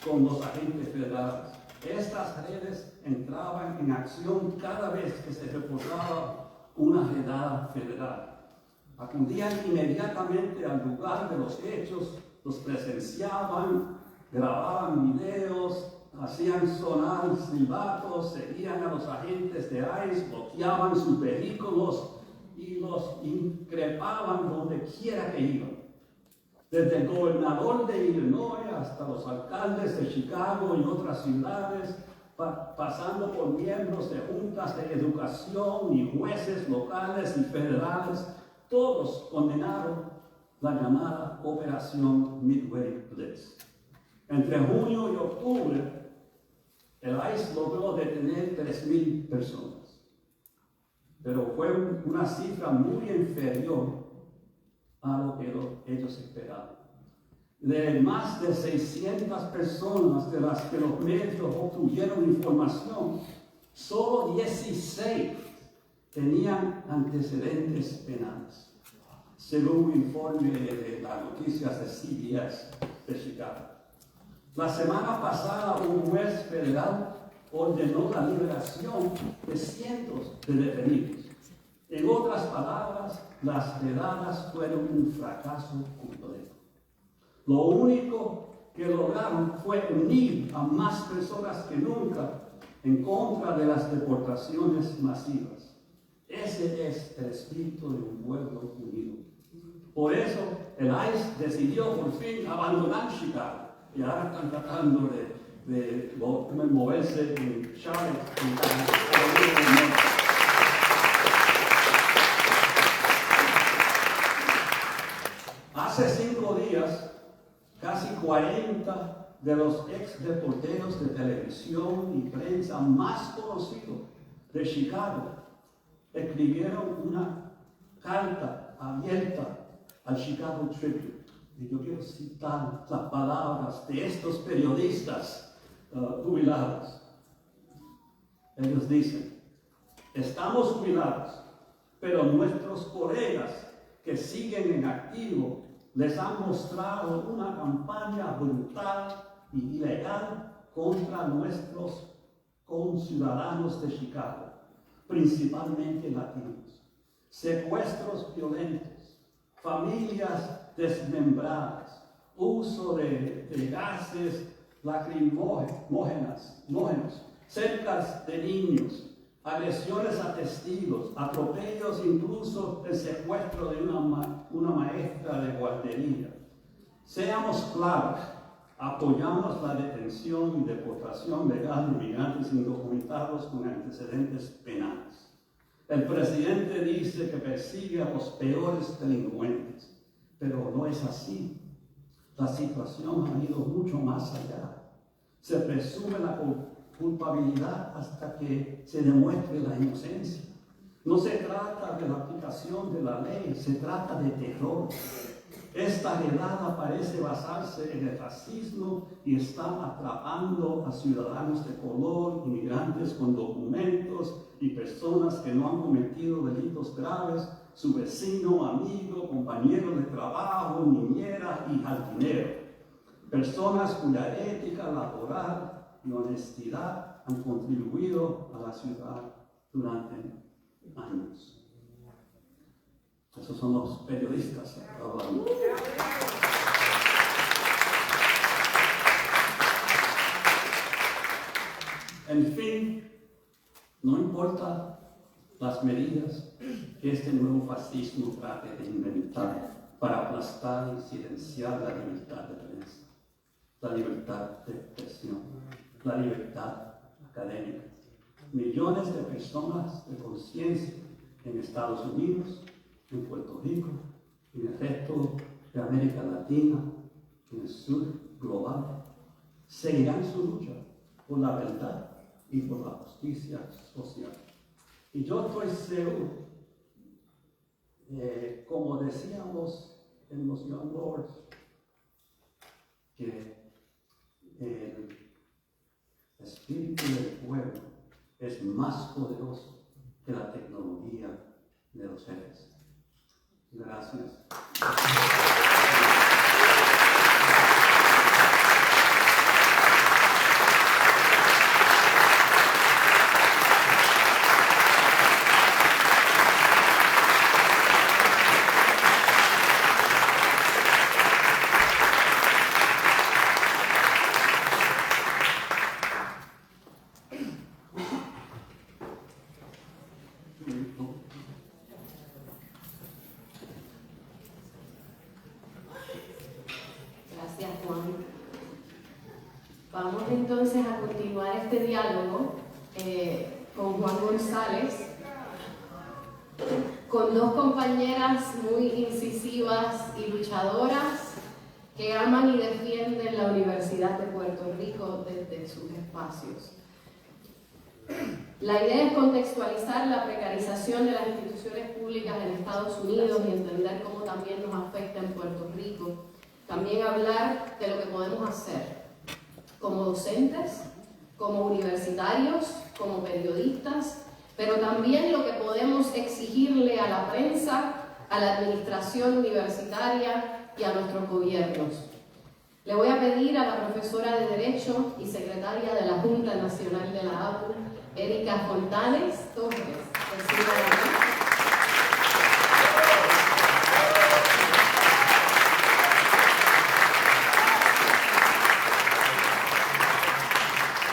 con los agentes federales. Estas redes entraban en acción cada vez que se reportaba una redada federal. Acudían inmediatamente al lugar de los hechos, los presenciaban, grababan videos, hacían sonar silbatos, seguían a los agentes de ICE, bloqueaban sus vehículos y los increpaban donde quiera que iban. Desde el gobernador de Illinois hasta los alcaldes de Chicago y otras ciudades, pasando por miembros de juntas de educación y jueces locales y federales, todos condenaron la llamada Operación Midway Blitz. Entre junio y octubre, el ICE logró detener 3,000 personas, pero fue una cifra muy inferior a lo que ellos esperaban. De más de 600 personas de las que los medios obtuvieron información, solo 16 tenían antecedentes penales, según un informe de las noticias de CBS de Chicago. La semana pasada, un juez federal ordenó la liberación de cientos de detenidos. En otras palabras, las redadas fueron un fracaso completo. Lo único que lograron fue unir a más personas que nunca en contra de las deportaciones masivas. Ese es el espíritu de un pueblo unido. Por eso, el ICE decidió por fin abandonar Chicago y ahora están tratando de moverse en Charlotte, en Carolina del Norte. Hace 5 días, casi 40 de los ex reporteros de televisión y prensa más conocidos de Chicago escribieron una carta abierta al Chicago Tribune. Y yo quiero citar las palabras de estos periodistas jubilados. Ellos dicen: estamos jubilados, pero nuestros colegas que siguen en activo les han mostrado una campaña brutal y ilegal contra nuestros conciudadanos de Chicago, principalmente latinos. Secuestros violentos, familias desmembradas, uso de gases lacrimógenos, cercas de niños, agresiones a testigos, atropellos, incluso el secuestro de una maestra de guardería. Seamos claros, apoyamos la detención y deportación legal de migrantes indocumentados con antecedentes penales. El presidente dice que persigue a los peores delincuentes, pero no es así. La situación ha ido mucho más allá. Se presume la culpabilidad hasta que se demuestre la inocencia. No se trata de la aplicación de la ley, se trata de terror. Esta redada parece basarse en el racismo y está atrapando a ciudadanos de color, inmigrantes con documentos y personas que no han cometido delitos graves, su vecino, amigo, compañero de trabajo, niñera y jardinero. Personas cuya ética laboral y honestidad han contribuido a la ciudad durante años. Esos son los periodistas hablando. En fin, no importa las medidas que este nuevo fascismo trate de inventar para aplastar y silenciar la libertad de prensa, la libertad de expresión, la libertad académica. Millones de personas de conciencia en Estados Unidos, en Puerto Rico, en el resto de América Latina, en el sur global, seguirán su lucha por la verdad y por la justicia social. Y yo estoy seguro, como decíamos en los Young Lords, que el espíritu del pueblo es más poderoso que la tecnología de los jefes. Gracias. Gracias, Juan. Vamos entonces a continuar este diálogo con Juan González, con dos compañeras muy incisivas y luchadoras que aman y defienden la Universidad de Puerto Rico desde sus espacios. La idea es contextualizar la precarización de las instituciones públicas en Estados Unidos y entender cómo también nos afecta en Puerto Rico. También hablar de lo que podemos hacer como docentes, como universitarios, como periodistas, pero también lo que podemos exigirle a la prensa, a la administración universitaria y a nuestros gobiernos. Le voy a pedir a la profesora de Derecho y secretaria de la Junta Nacional de la APU, Erika Fontanes Torres,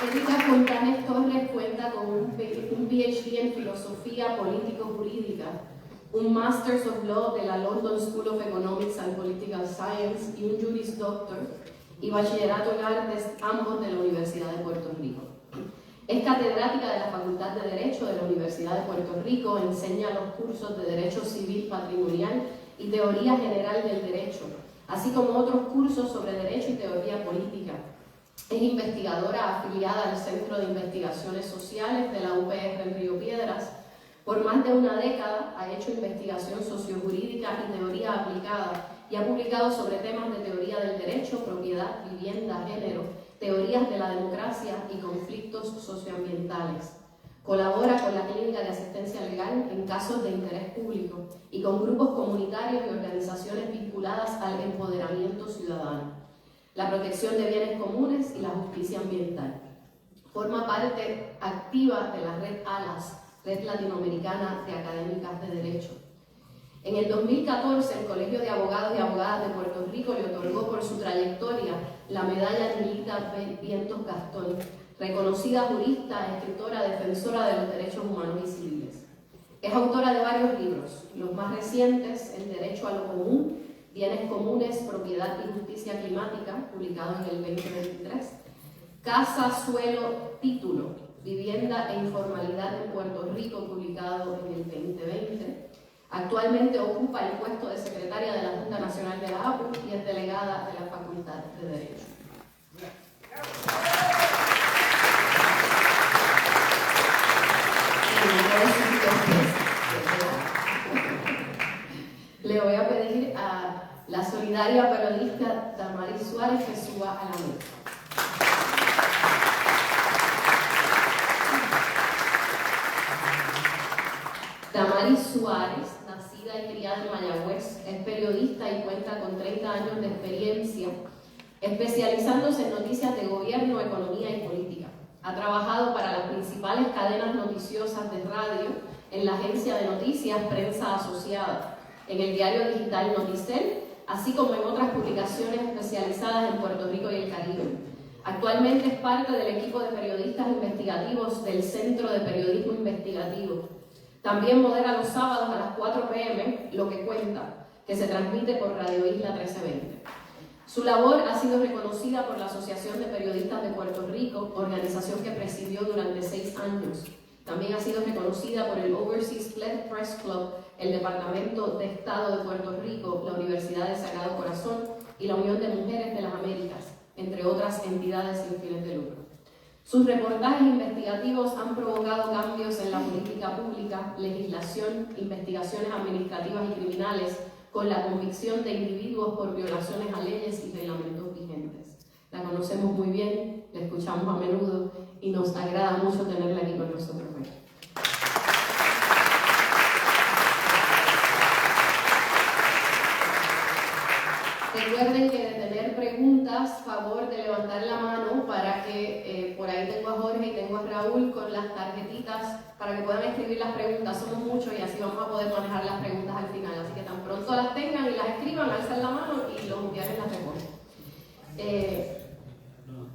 Erika Fontanes Torres cuenta con un PhD en Filosofía Político-Jurídica, un Masters of Law de la London School of Economics and Political Science y un Juris Doctor y Bachillerato en Artes, ambos de la Universidad de Puerto Rico. Es catedrática de la Facultad de Derecho de la Universidad de Puerto Rico, enseña los cursos de Derecho Civil Patrimonial y Teoría General del Derecho, así como otros cursos sobre Derecho y Teoría Política. Es investigadora afiliada al Centro de Investigaciones Sociales de la UPR en Río Piedras. Por más de una década ha hecho investigación sociojurídica y teoría aplicada y ha publicado sobre temas de teoría del derecho, propiedad, vivienda, género, teorías de la democracia y conflictos socioambientales. Colabora con la Clínica de Asistencia Legal en casos de interés público y con grupos comunitarios y organizaciones vinculadas al empoderamiento ciudadano, la protección de bienes comunes y la justicia ambiental. Forma parte activa de la Red ALAS, Red Latinoamericana de Académicas de Derecho. En el 2014, el Colegio de Abogados y Abogadas de Puerto Rico le otorgó por su trayectoria la medalla Nilita Vientos Gastón, reconocida jurista, escritora, defensora de los derechos humanos y civiles. Es autora de varios libros, los más recientes, El Derecho a lo Común, Bienes Comunes, Propiedad y Justicia Climática, publicado en el 2023, Casa, Suelo, Título, Vivienda e Informalidad en Puerto Rico, publicado en el 2020. Actualmente ocupa el puesto de secretaria de la Junta Nacional de la APU y es delegada de la Facultad de Derecho. Le voy a pedir a la solidaria periodista Damaris Suárez que suba a la mesa. Damaris Suárez, nacida y criada en Mayagüez, es periodista y cuenta con 30 años de experiencia, especializándose en noticias de gobierno, economía y política. Ha trabajado para las principales cadenas noticiosas de radio, en la agencia de noticias Prensa Asociada, en el diario digital Noticel, así como en otras publicaciones especializadas en Puerto Rico y el Caribe. Actualmente es parte del equipo de periodistas investigativos del Centro de Periodismo Investigativo. También modera los sábados a las 4 p.m. Lo que cuenta, que se transmite por Radio Isla 1320. Su labor ha sido reconocida por la Asociación de Periodistas de Puerto Rico, organización que presidió durante 6 años. También ha sido reconocida por el Overseas Press Club, el Departamento de Estado de Puerto Rico, la Universidad del Sagrado Corazón y la Unión de Mujeres de las Américas, entre otras entidades sin fines de lucro. Sus reportajes investigativos han provocado cambios en la política pública, legislación, investigaciones administrativas y criminales, con la convicción de individuos por violaciones a leyes y reglamentos vigentes. La conocemos muy bien, la escuchamos a menudo y nos agrada mucho tenerla aquí con nosotros hoy. Recuerden que de tener preguntas, favor de levantar la mano para que por ahí tengo a Jorge y tengo a Raúl con las tarjetitas para que puedan escribir las preguntas. Somos muchos y así vamos a poder manejar las preguntas al final. Así que tan pronto las tengan y las escriban, alzan la mano y los mundiales las recogen.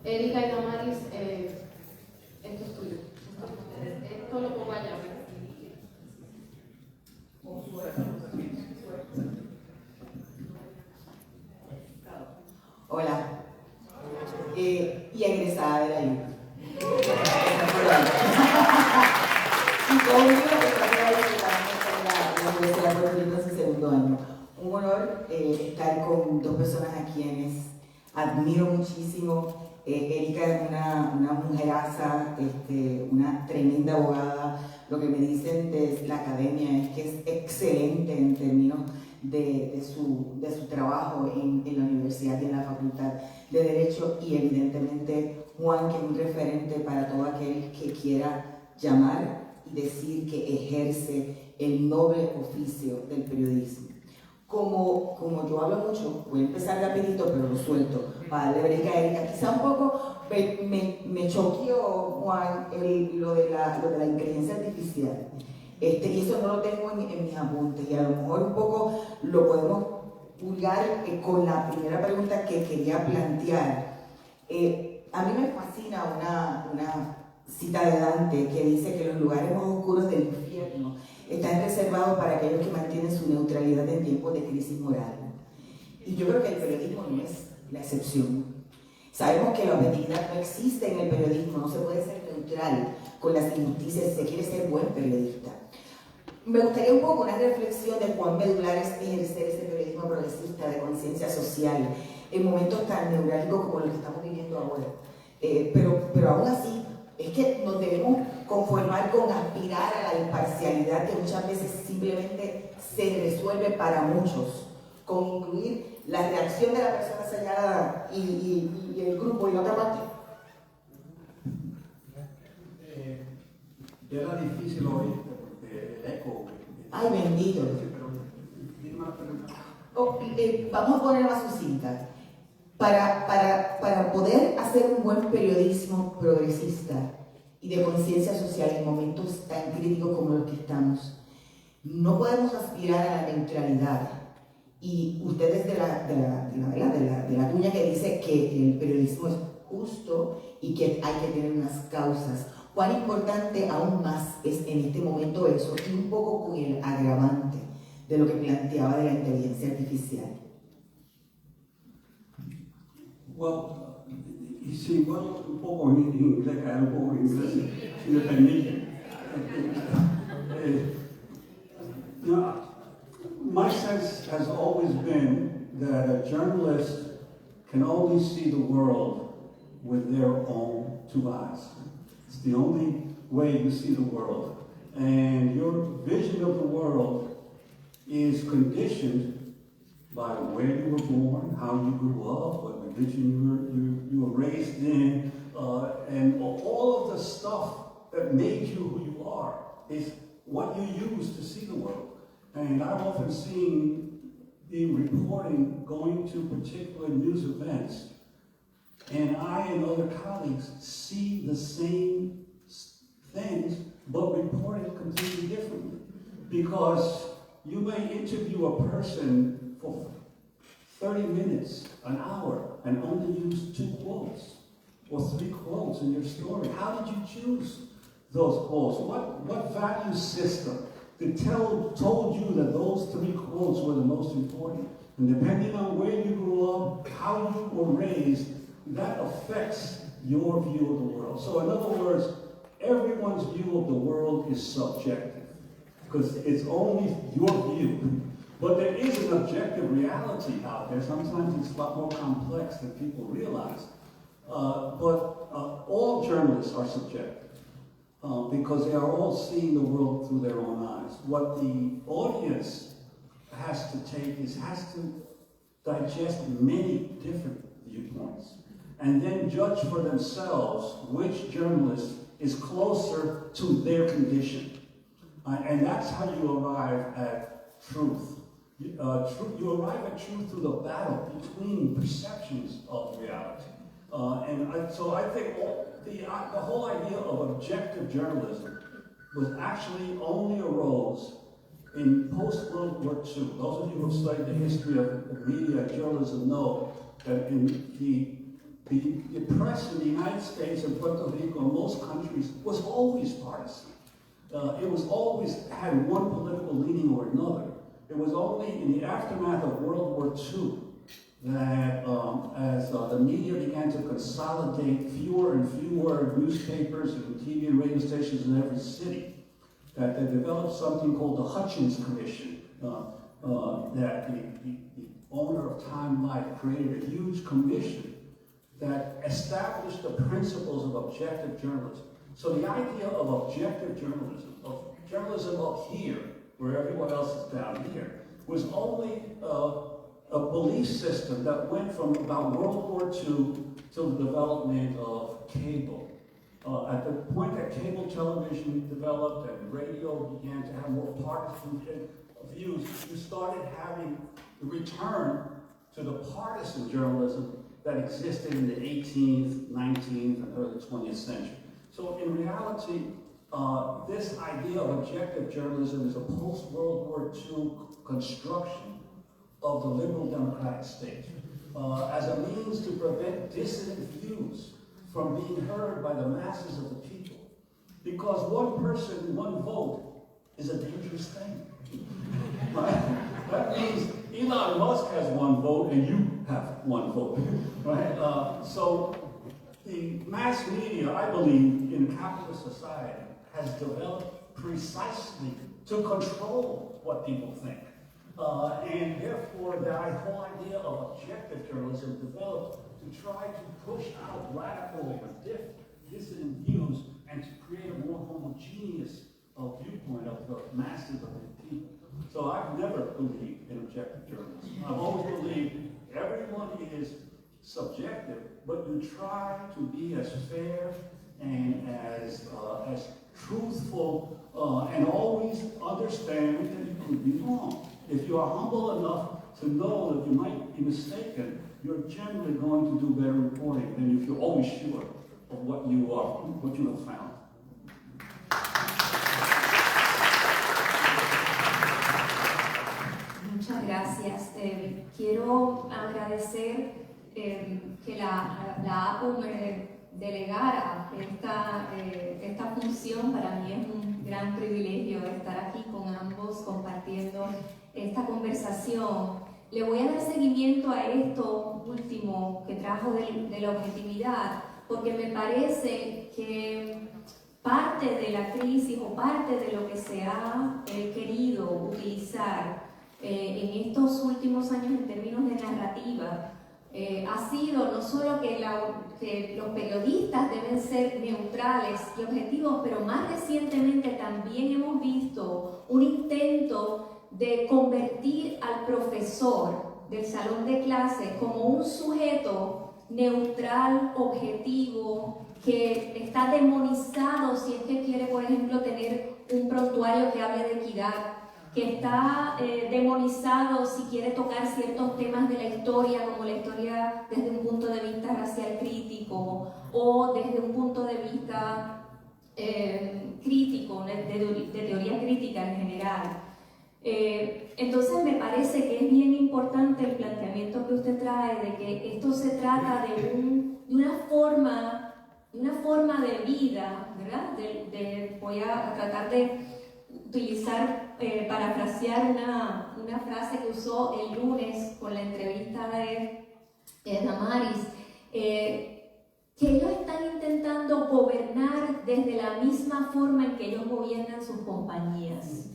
Erika y Damaris, esto es tuyo. Esto lo pongo allá. Hola. Y egresada de la IU. Y conmigo que la Universidad de Puerto Rico en su segundo año. Un honor estar con 2 personas a quienes admiro muchísimo. Erika es una mujeraza, una tremenda abogada. Lo que me dicen de la academia es que es excelente en términos de su trabajo en la universidad y en la facultad de Derecho, y evidentemente Juan, que es un referente para todo aquel que quiera llamar y decir que ejerce el noble oficio del periodismo. Como yo hablo mucho, voy a empezar rapidito, pero lo suelto para darle break a Erika. Quizá un poco me choqueó, Juan, lo de la inteligencia artificial. Y eso no lo tengo en mis apuntes, y a lo mejor un poco lo podemos pulgar con la primera pregunta que quería plantear. A mí me fascina una cita de Dante que dice que los lugares más oscuros del infierno están reservados para aquellos que mantienen su neutralidad en tiempos de crisis moral. Y yo creo que el periodismo no es la excepción. Sabemos que la objetividad no existe en el periodismo, no se puede ser neutral con las injusticias si se quiere ser buen periodista. Me gustaría un poco una reflexión de cuán medular es ejercer ese periodismo progresista de conciencia social en momentos tan neurálgicos como los que estamos viviendo ahora. Pero aún así, es que nos debemos conformar con aspirar a la imparcialidad que muchas veces simplemente se resuelve para muchos, con incluir la reacción de la persona señalada y el grupo y la otra parte. Era difícil oírte porque el eco. Ay, bendito. Vamos a poner más sucinta. Para poder hacer un buen periodismo progresista y de conciencia social en momentos tan críticos como los que estamos, no podemos aspirar a la neutralidad. Y ustedes de la cuña que dice que el periodismo es justo y que hay que tener unas causas. Cuán importante aún más es en este momento eso, y un poco con el agravante de lo que planteaba de la inteligencia artificial. Well, y si bueno, un poco en inglés, caer un poco en inglés, si me permiten. My sense has always been that a journalist can only see the world with their own 2 eyes. It's the only way you see the world. And your vision of the world is conditioned by where you were born, how you grew up, what religion you were raised in, and all of the stuff that made you who you are is what you use to see the world. And I've often seen in reporting going to particular news events, and I and other colleagues see the same things, but report it completely differently. Because you may interview a person for 30 minutes, an hour, and only use 2 quotes or 3 quotes in your story. How did you choose those quotes? What value system told you that those three quotes were the most important. And depending on where you grew up, how you were raised, that affects your view of the world. So in other words, everyone's view of the world is subjective, because it's only your view. But there is an objective reality out there. Sometimes it's a lot more complex than people realize. But all journalists are subjective. Because they are all seeing the world through their own eyes. What the audience has to take has to digest many different viewpoints and then judge for themselves which journalist is closer to their condition. And that's how you arrive at truth. You arrive at truth through the battle between perceptions of reality. So I think the whole idea of objective journalism was actually only arose in post-World War II. Those of you who have studied the history of media and journalism know that in the press in the United States and Puerto Rico and most countries was always partisan. It was always had one political leaning or another. It was only in the aftermath of World War II that as the media began to consolidate fewer and fewer newspapers and TV and radio stations in every city, that they developed something called the Hutchins Commission, that the owner of Time Life created a huge commission that established the principles of objective journalism. So the idea of objective journalism, of journalism up here, where everyone else is down here, was only a belief system that went from about World War II to the development of cable. At the point that cable television developed and radio began to have more partisan views, you started having the return to the partisan journalism that existed in the 18th, 19th, and early 20th century. So in reality, this idea of objective journalism is a post-World War II construction of the liberal democratic state as a means to prevent dissident views from being heard by the masses of the people. Because one person, one vote is a dangerous thing. Right? That means Elon Musk has one vote and you have one vote. Right? So the mass media, I believe, in capitalist society has developed precisely to control what people think. And therefore, that whole idea of objective journalism developed to try to push out radical or dissident views and to create a more homogeneous viewpoint of the masses of the people. So I've never believed in objective journalism. I've always believed everyone is subjective, but you try to be as fair and as truthful and always understand that you could be wrong. If you are humble enough to know that you might be mistaken, you're generally going to do better reporting than if you're always sure of what you have found. Muchas gracias. Quiero agradecer que la APU me delegara esta función. Para mí es un gran privilegio estar aquí con ambos compartiendo esta conversación. Le voy a dar seguimiento a esto último que trajo de la objetividad, porque me parece que parte de la crisis o parte de lo que se ha querido utilizar en estos últimos años en términos de narrativa ha sido no solo que los periodistas deben ser neutrales y objetivos, pero más recientemente también hemos visto un intento de convertir al profesor del salón de clases como un sujeto neutral, objetivo, que está demonizado si es que quiere, por ejemplo, tener un prontuario que hable de equidad, que está demonizado si quiere tocar ciertos temas de la historia, como la historia desde un punto de vista racial crítico o desde un punto de vista crítico, de teoría crítica en general. Entonces me parece que es bien importante el planteamiento que usted trae de que esto se trata de una forma de vida, ¿verdad? Voy a tratar de utilizar, parafrasear una frase que usó el lunes con la entrevista de Damaris, que ellos están intentando gobernar desde la misma forma en que ellos gobiernan sus compañías,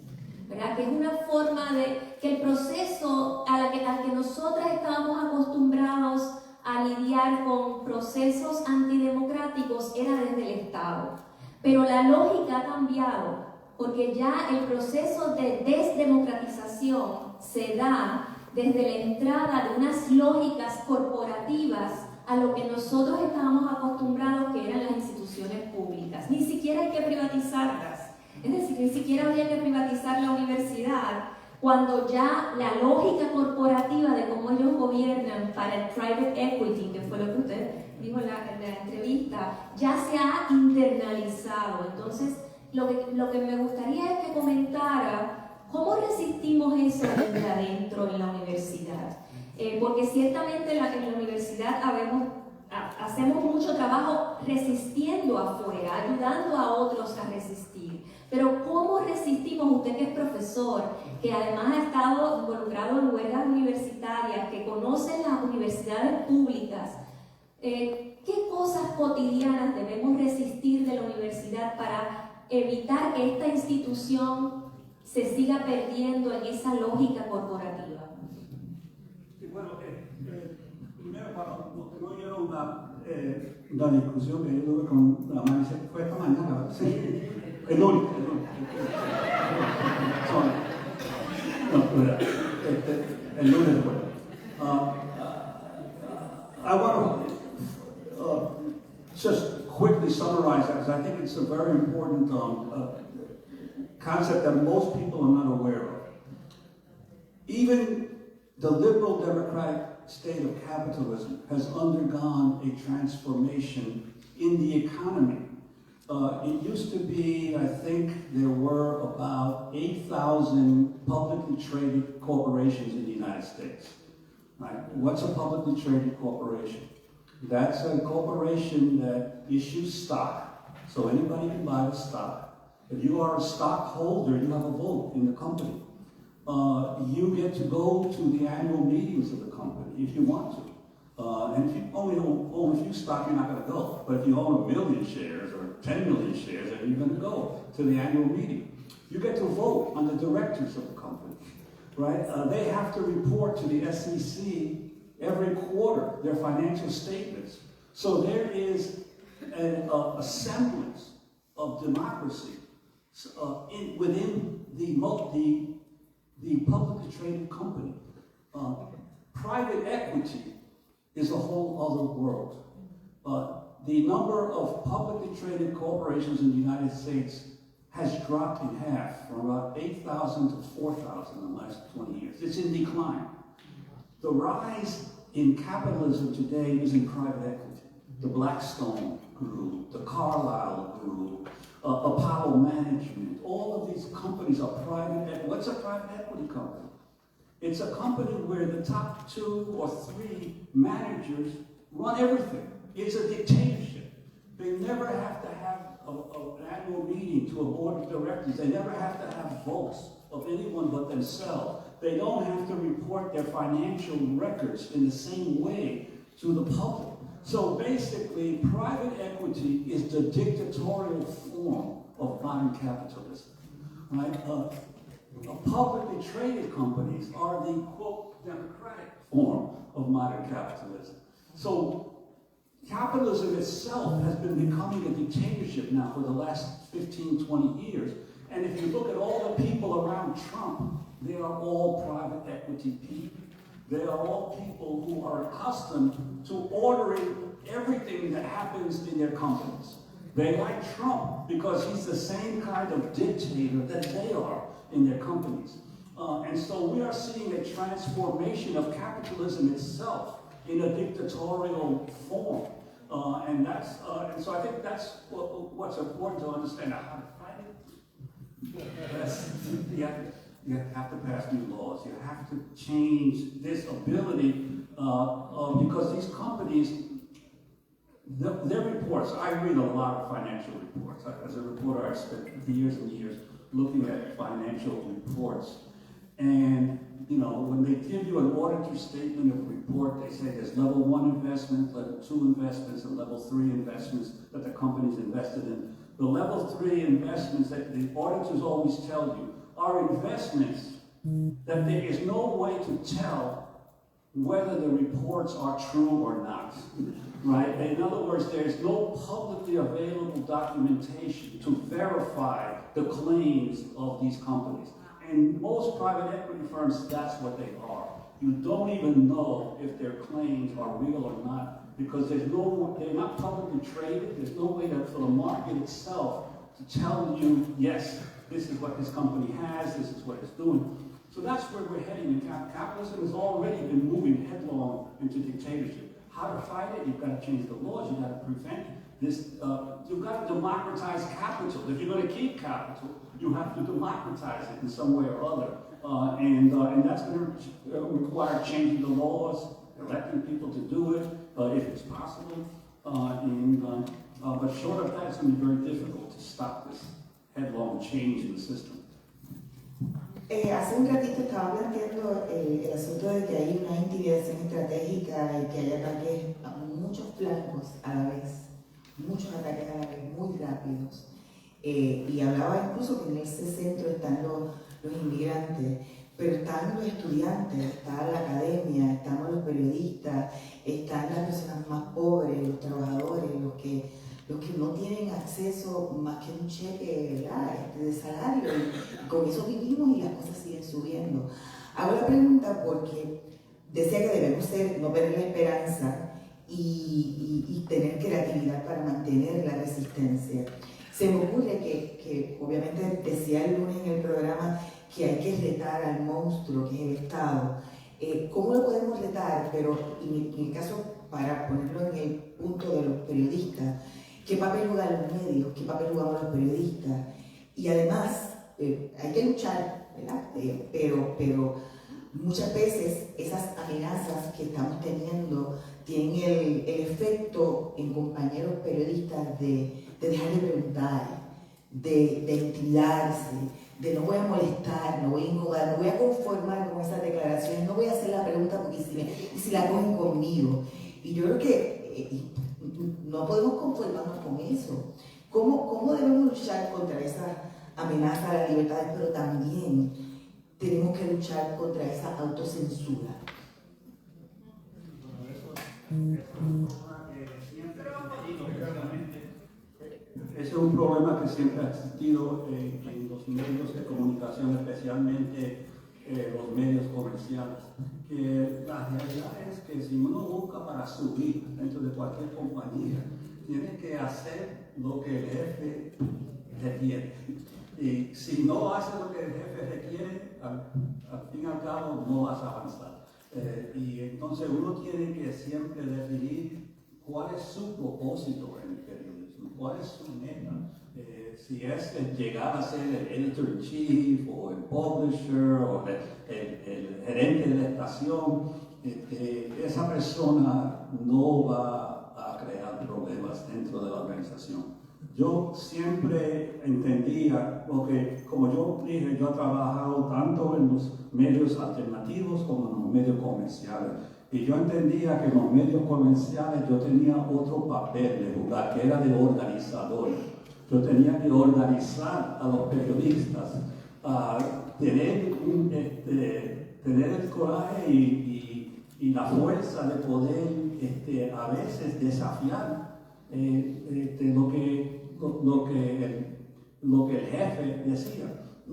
¿verdad? Que es una forma de que el proceso al que nosotros estábamos acostumbrados a lidiar con procesos antidemocráticos era desde el Estado. Pero la lógica ha cambiado, porque ya el proceso de desdemocratización se da desde la entrada de unas lógicas corporativas a lo que nosotros estábamos acostumbrados, que eran las instituciones públicas. Ni siquiera hay que privatizarlas. Es decir, ni siquiera habría que privatizar la universidad, cuando ya la lógica corporativa de cómo ellos gobiernan para el private equity, que fue lo que usted dijo en la entrevista, ya se ha internalizado. Entonces, lo que me gustaría es que comentara cómo resistimos eso desde adentro en la universidad. Porque ciertamente en la universidad hacemos mucho trabajo resistiendo afuera, ayudando a otros a resistir. Pero ¿cómo resistimos? Usted que es profesor, que además ha estado involucrado en huelgas universitarias, que conoce las universidades públicas, ¿qué cosas cotidianas debemos resistir de la universidad para evitar que esta institución se siga perdiendo en esa lógica corporativa? Bueno, primero, para los que no oyeron la discusión que yo tuve con la Maris, fue esta mañana, ¿verdad? Sí, el lunes. El lunes fue. I want to just quickly summarize that, because I think it's a very important concept that most people are not aware of. Even the liberal democratic state of capitalism has undergone a transformation in the economy. It used to be, I think, there were about 8,000 publicly traded corporations in the United States. Right? What's a publicly traded corporation? That's a corporation that issues stock, so anybody can buy the stock. If you are a stockholder, you have a vote in the company. You get to go to the annual meetings of the company if you want to. And if you only own a few stock, you're not going to go. But if you own 1 million shares or 10 million shares, then you're going to go to the annual meeting. You get to vote on the directors of the company, right? They have to report to the SEC every quarter their financial statements. So there is a semblance of democracy within the publicly traded company. Private equity is a whole other world. The number of publicly traded corporations in the United States has dropped in half from about 8,000 to 4,000 in the last 20 years. It's in decline. The rise in capitalism today is in private equity. The Blackstone Group, the Carlyle Group, Apollo Management, all of these companies are private equity. What's a private equity company? It's a company where the top 2 or 3 managers run everything. It's a dictatorship. They never have to have an annual meeting to a board of directors. They never have to have votes of anyone but themselves. They don't have to report their financial records in the same way to the public. So basically, private equity is the dictatorial form of modern capitalism. Right? Publicly traded companies are the, quote, democratic form of modern capitalism. So capitalism itself has been becoming a dictatorship now for the last 15, 20 years. And if you look at all the people around Trump, they are all private equity people. They are all people who are accustomed to ordering everything that happens in their companies. They like Trump because he's the same kind of dictator that they are in their companies. And so we are seeing a transformation of capitalism itself in a dictatorial form. And so I think that's what's important to understand. How to fight it? You have to pass new laws. You have to change this ability because these companies, their reports, I read a lot of financial reports. As a reporter, I spent years and years looking at financial reports. And, you know, when they give you an auditor statement of report, they say there's level 1 investments, level 2 investments, and level 3 investments that the company's invested in. The level 3 investments that the auditors always tell you are investments that there is no way to tell whether the reports are true or not, right? In other words, there's no publicly available documentation to verify the claims of these companies. And most private equity firms, that's what they are. You don't even know if their claims are real or not, because they're not publicly traded. There's no way for the market itself to tell you, yes, this is what this company has, this is what it's doing. So that's where we're heading. And capitalism has already been moving headlong into dictatorship. How to fight it? You've got to change the laws. You've got to prevent this. You've got to democratize capital. If you're going to keep capital, you have to democratize it in some way or other. And that's going to require changing the laws, electing people to do it, if it's possible. But short of that, it's going to be very difficult to stop this headlong change in the system. Hace un ratito estaba planteando el asunto de que hay una intimidación estratégica y que hay ataques a muchos flancos a la vez, muchos ataques a la vez, muy rápidos. Y hablaba incluso que en ese centro están los inmigrantes, pero están los estudiantes, está la academia, estamos los periodistas, están las personas más pobres, los trabajadores, los que no tienen acceso más que un cheque, ¿verdad?, de salario, y con eso vivimos y las cosas siguen subiendo. Hago la pregunta porque decía que debemos no perder la esperanza y tener creatividad para mantener la resistencia. Se me ocurre que obviamente decía el lunes en el programa que hay que retar al monstruo que es el Estado. ¿Cómo lo podemos retar? Pero en el caso, para ponerlo en el punto de los periodistas, ¿qué papel juegan los medios? ¿Qué papel jugamos los periodistas? Y además, hay que luchar, ¿verdad? Pero muchas veces esas amenazas que estamos teniendo tienen el efecto en compañeros periodistas de dejar de preguntar, de intimidarse, de no voy a molestar, no voy a incomodar, no voy a conformar con esas declaraciones, no voy a hacer la pregunta porque si la cogen conmigo. Y yo creo que no podemos conformarnos con eso. ¿Cómo debemos luchar contra esa amenaza a la libertad, pero también tenemos que luchar contra esa autocensura? Ese es un problema que siempre ha existido en los medios de comunicación, especialmente los medios comerciales. Que la realidad es que si uno busca para subir dentro de cualquier compañía, tiene que hacer lo que el jefe requiere. Y si no hace lo que el jefe requiere, al fin y al cabo no vas a avanzar. Y entonces uno tiene que siempre definir cuál es su propósito en el periodismo, cuál es su meta. Si es llegar a ser el editor-in-chief o el publisher o el gerente de la estación, esa persona no va a crear problemas dentro de la organización. Yo siempre entendía, porque como yo dije, yo he trabajado tanto en los medios alternativos como en los medios comerciales. Y yo entendía que en los medios comerciales yo tenía otro papel de jugar, que era de organizador. Yo tenía que organizar a los periodistas, tener el coraje y la fuerza de poder a veces desafiar lo que el jefe decía.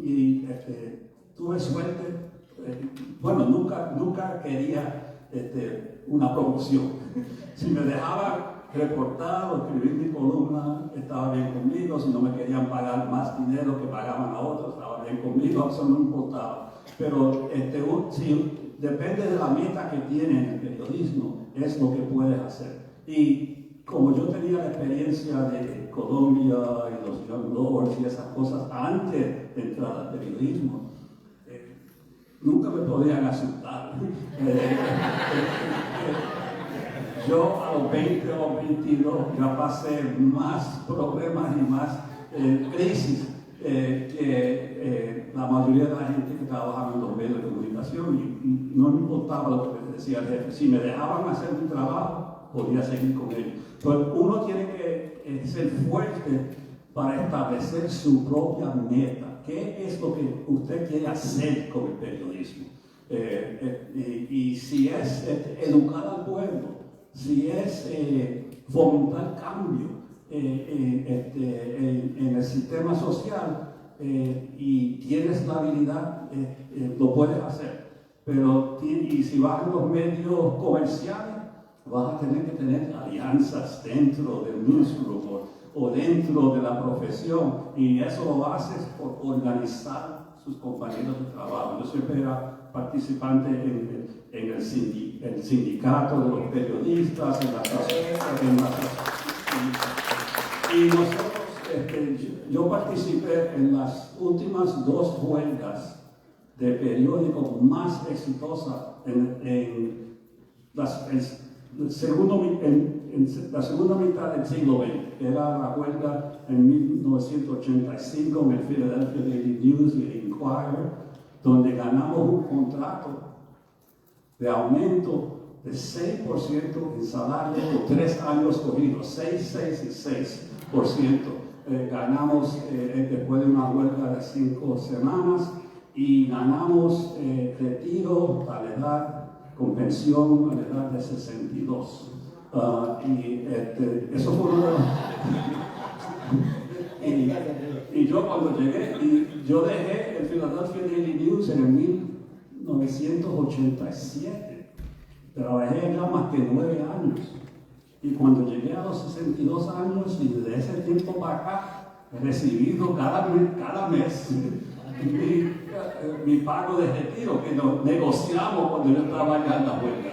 Y tuve suerte, nunca quería una promoción. Si me dejaban reportar o escribir mi columna, estaba bien conmigo. Si no me querían pagar más dinero que pagaban a otros, estaba bien conmigo, eso no importaba. Pero si depende de la meta que tienes en el periodismo, es lo que puedes hacer. Y como yo tenía la experiencia de Colombia y los Young Lords y esas cosas antes de entrar al periodismo, nunca me podían asustar. Yo a los 20 o 22 ya pasé más problemas y más crisis la mayoría de la gente que trabajaba en los medios de comunicación y no me importaba lo que decía el jefe. Si me dejaban hacer mi trabajo, podía seguir con ellos. Pero uno tiene que ser fuerte para establecer su propia meta. ¿Qué es lo que usted quiere hacer con el periodismo? Y si es educar al pueblo, si es fomentar cambio en el sistema social y tienes la habilidad, lo puedes hacer. Pero y si vas a los medios comerciales, vas a tener que tener alianzas dentro del newsroom o dentro de la profesión, y eso lo haces por organizar sus compañeros de trabajo. Yo siempre era participante en el sindicato de los periodistas, y nosotros, yo participé en las últimas 2 huelgas de periódicos más exitosas en la segunda mitad del siglo XX, que era la huelga en 1985 en el Philadelphia Daily News y el Inquirer, donde ganamos un contrato de aumento de 6% en salario por 3 años corridos, 6 y 6%. Ganamos después de una huelga de 5 semanas y ganamos retiro a la edad, con pensión a la edad de 62. Eso fue uno y yo cuando llegué, yo dejé el Philadelphia Daily News en 1987. Trabajé allá más que 9 años. Y cuando llegué a los 62 años, y desde ese tiempo para acá, he recibido cada mes mi pago de retiro, que lo negociamos cuando yo estaba allá en la huelga.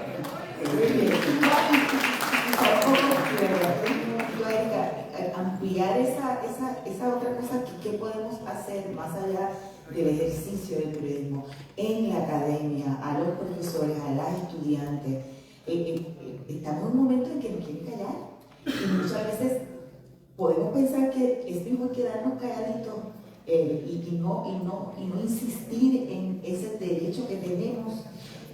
Ampliar esa otra cosa que podemos hacer más allá del ejercicio del periodismo en la academia, a los profesores, a las estudiantes. Estamos en un momento en que nos quieren callar y muchas veces podemos pensar que es mejor quedarnos calladitos y no insistir en ese derecho que tenemos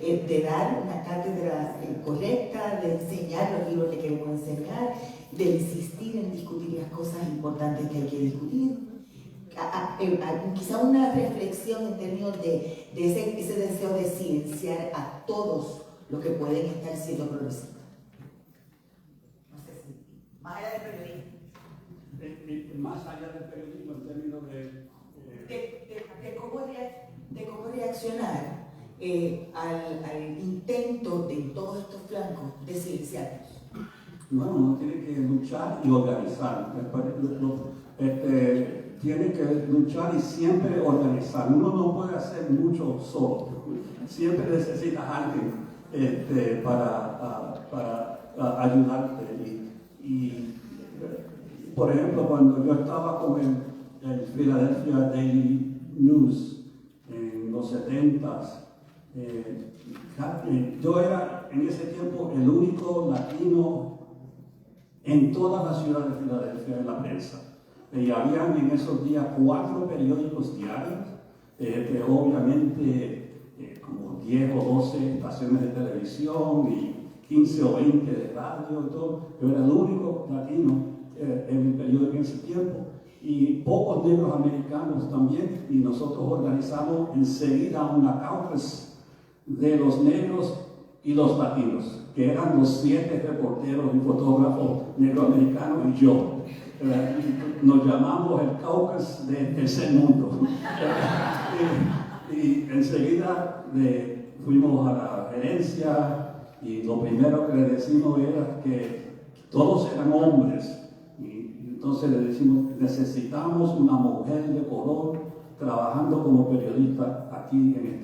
de dar una cátedra correcta, de enseñar los libros que queremos enseñar, de insistir en discutir las cosas importantes que hay que discutir. Quizá una reflexión en términos de ese deseo de silenciar a todos los que pueden estar siendo progresistas. No sé si más allá del periodismo. Más allá del periodismo en términos de cómo reaccionar al intento de todos estos flancos de silenciarnos. Bueno, uno tiene que luchar y organizar. Tiene que luchar y siempre organizar. Uno no puede hacer mucho solo. Siempre necesitas a alguien para ayudarte. Por ejemplo, cuando yo estaba con el Philadelphia Daily News en los 70s, yo era en ese tiempo el único latino en toda la ciudad de Filadelfia en la prensa. Y habían en esos días 4 periódicos diarios, obviamente como 10 o 12 estaciones de televisión y 15 o 20 de radio y todo. Yo era el único latino en el periódico en ese tiempo, y pocos negros americanos también, y nosotros organizamos enseguida una caucus de los negros y los latinos, que eran los 7 reporteros y fotógrafos negroamericanos y yo. Nos llamamos el caucus del tercer mundo. Y enseguida fuimos a la gerencia, y lo primero que le decimos era que todos eran hombres. Entonces le decimos, necesitamos una mujer de color trabajando como periodista aquí en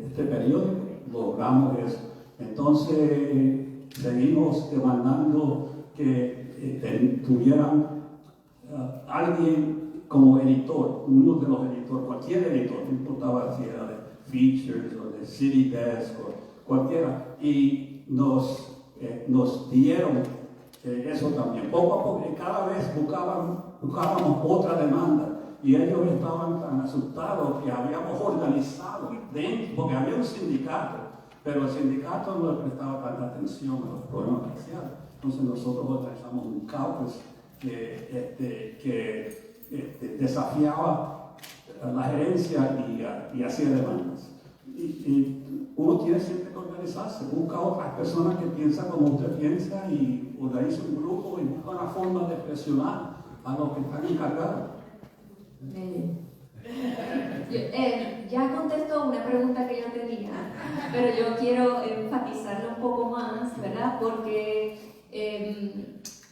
este periódico. Logramos eso. Entonces seguimos demandando que tuvieran alguien como editor, uno de los editores, cualquier editor, no importaba si era de Features o de City Desk o cualquiera, y nos dieron eso también. Poco a poco, cada vez buscaban buscábamos otra demanda. Y ellos estaban tan asustados que habíamos organizado, porque había un sindicato, pero el sindicato no le prestaba tanta atención a los problemas raciales. Entonces nosotros organizamos un caucus que desafiaba a la gerencia y hacía demandas. Y uno tiene siempre que organizarse, busca a otras personas que piensan como usted piensa y organiza un grupo y busca una forma de presionar a los que están encargados. Ya contesto una pregunta que yo tenía, pero yo quiero enfatizarlo un poco más, ¿verdad? Porque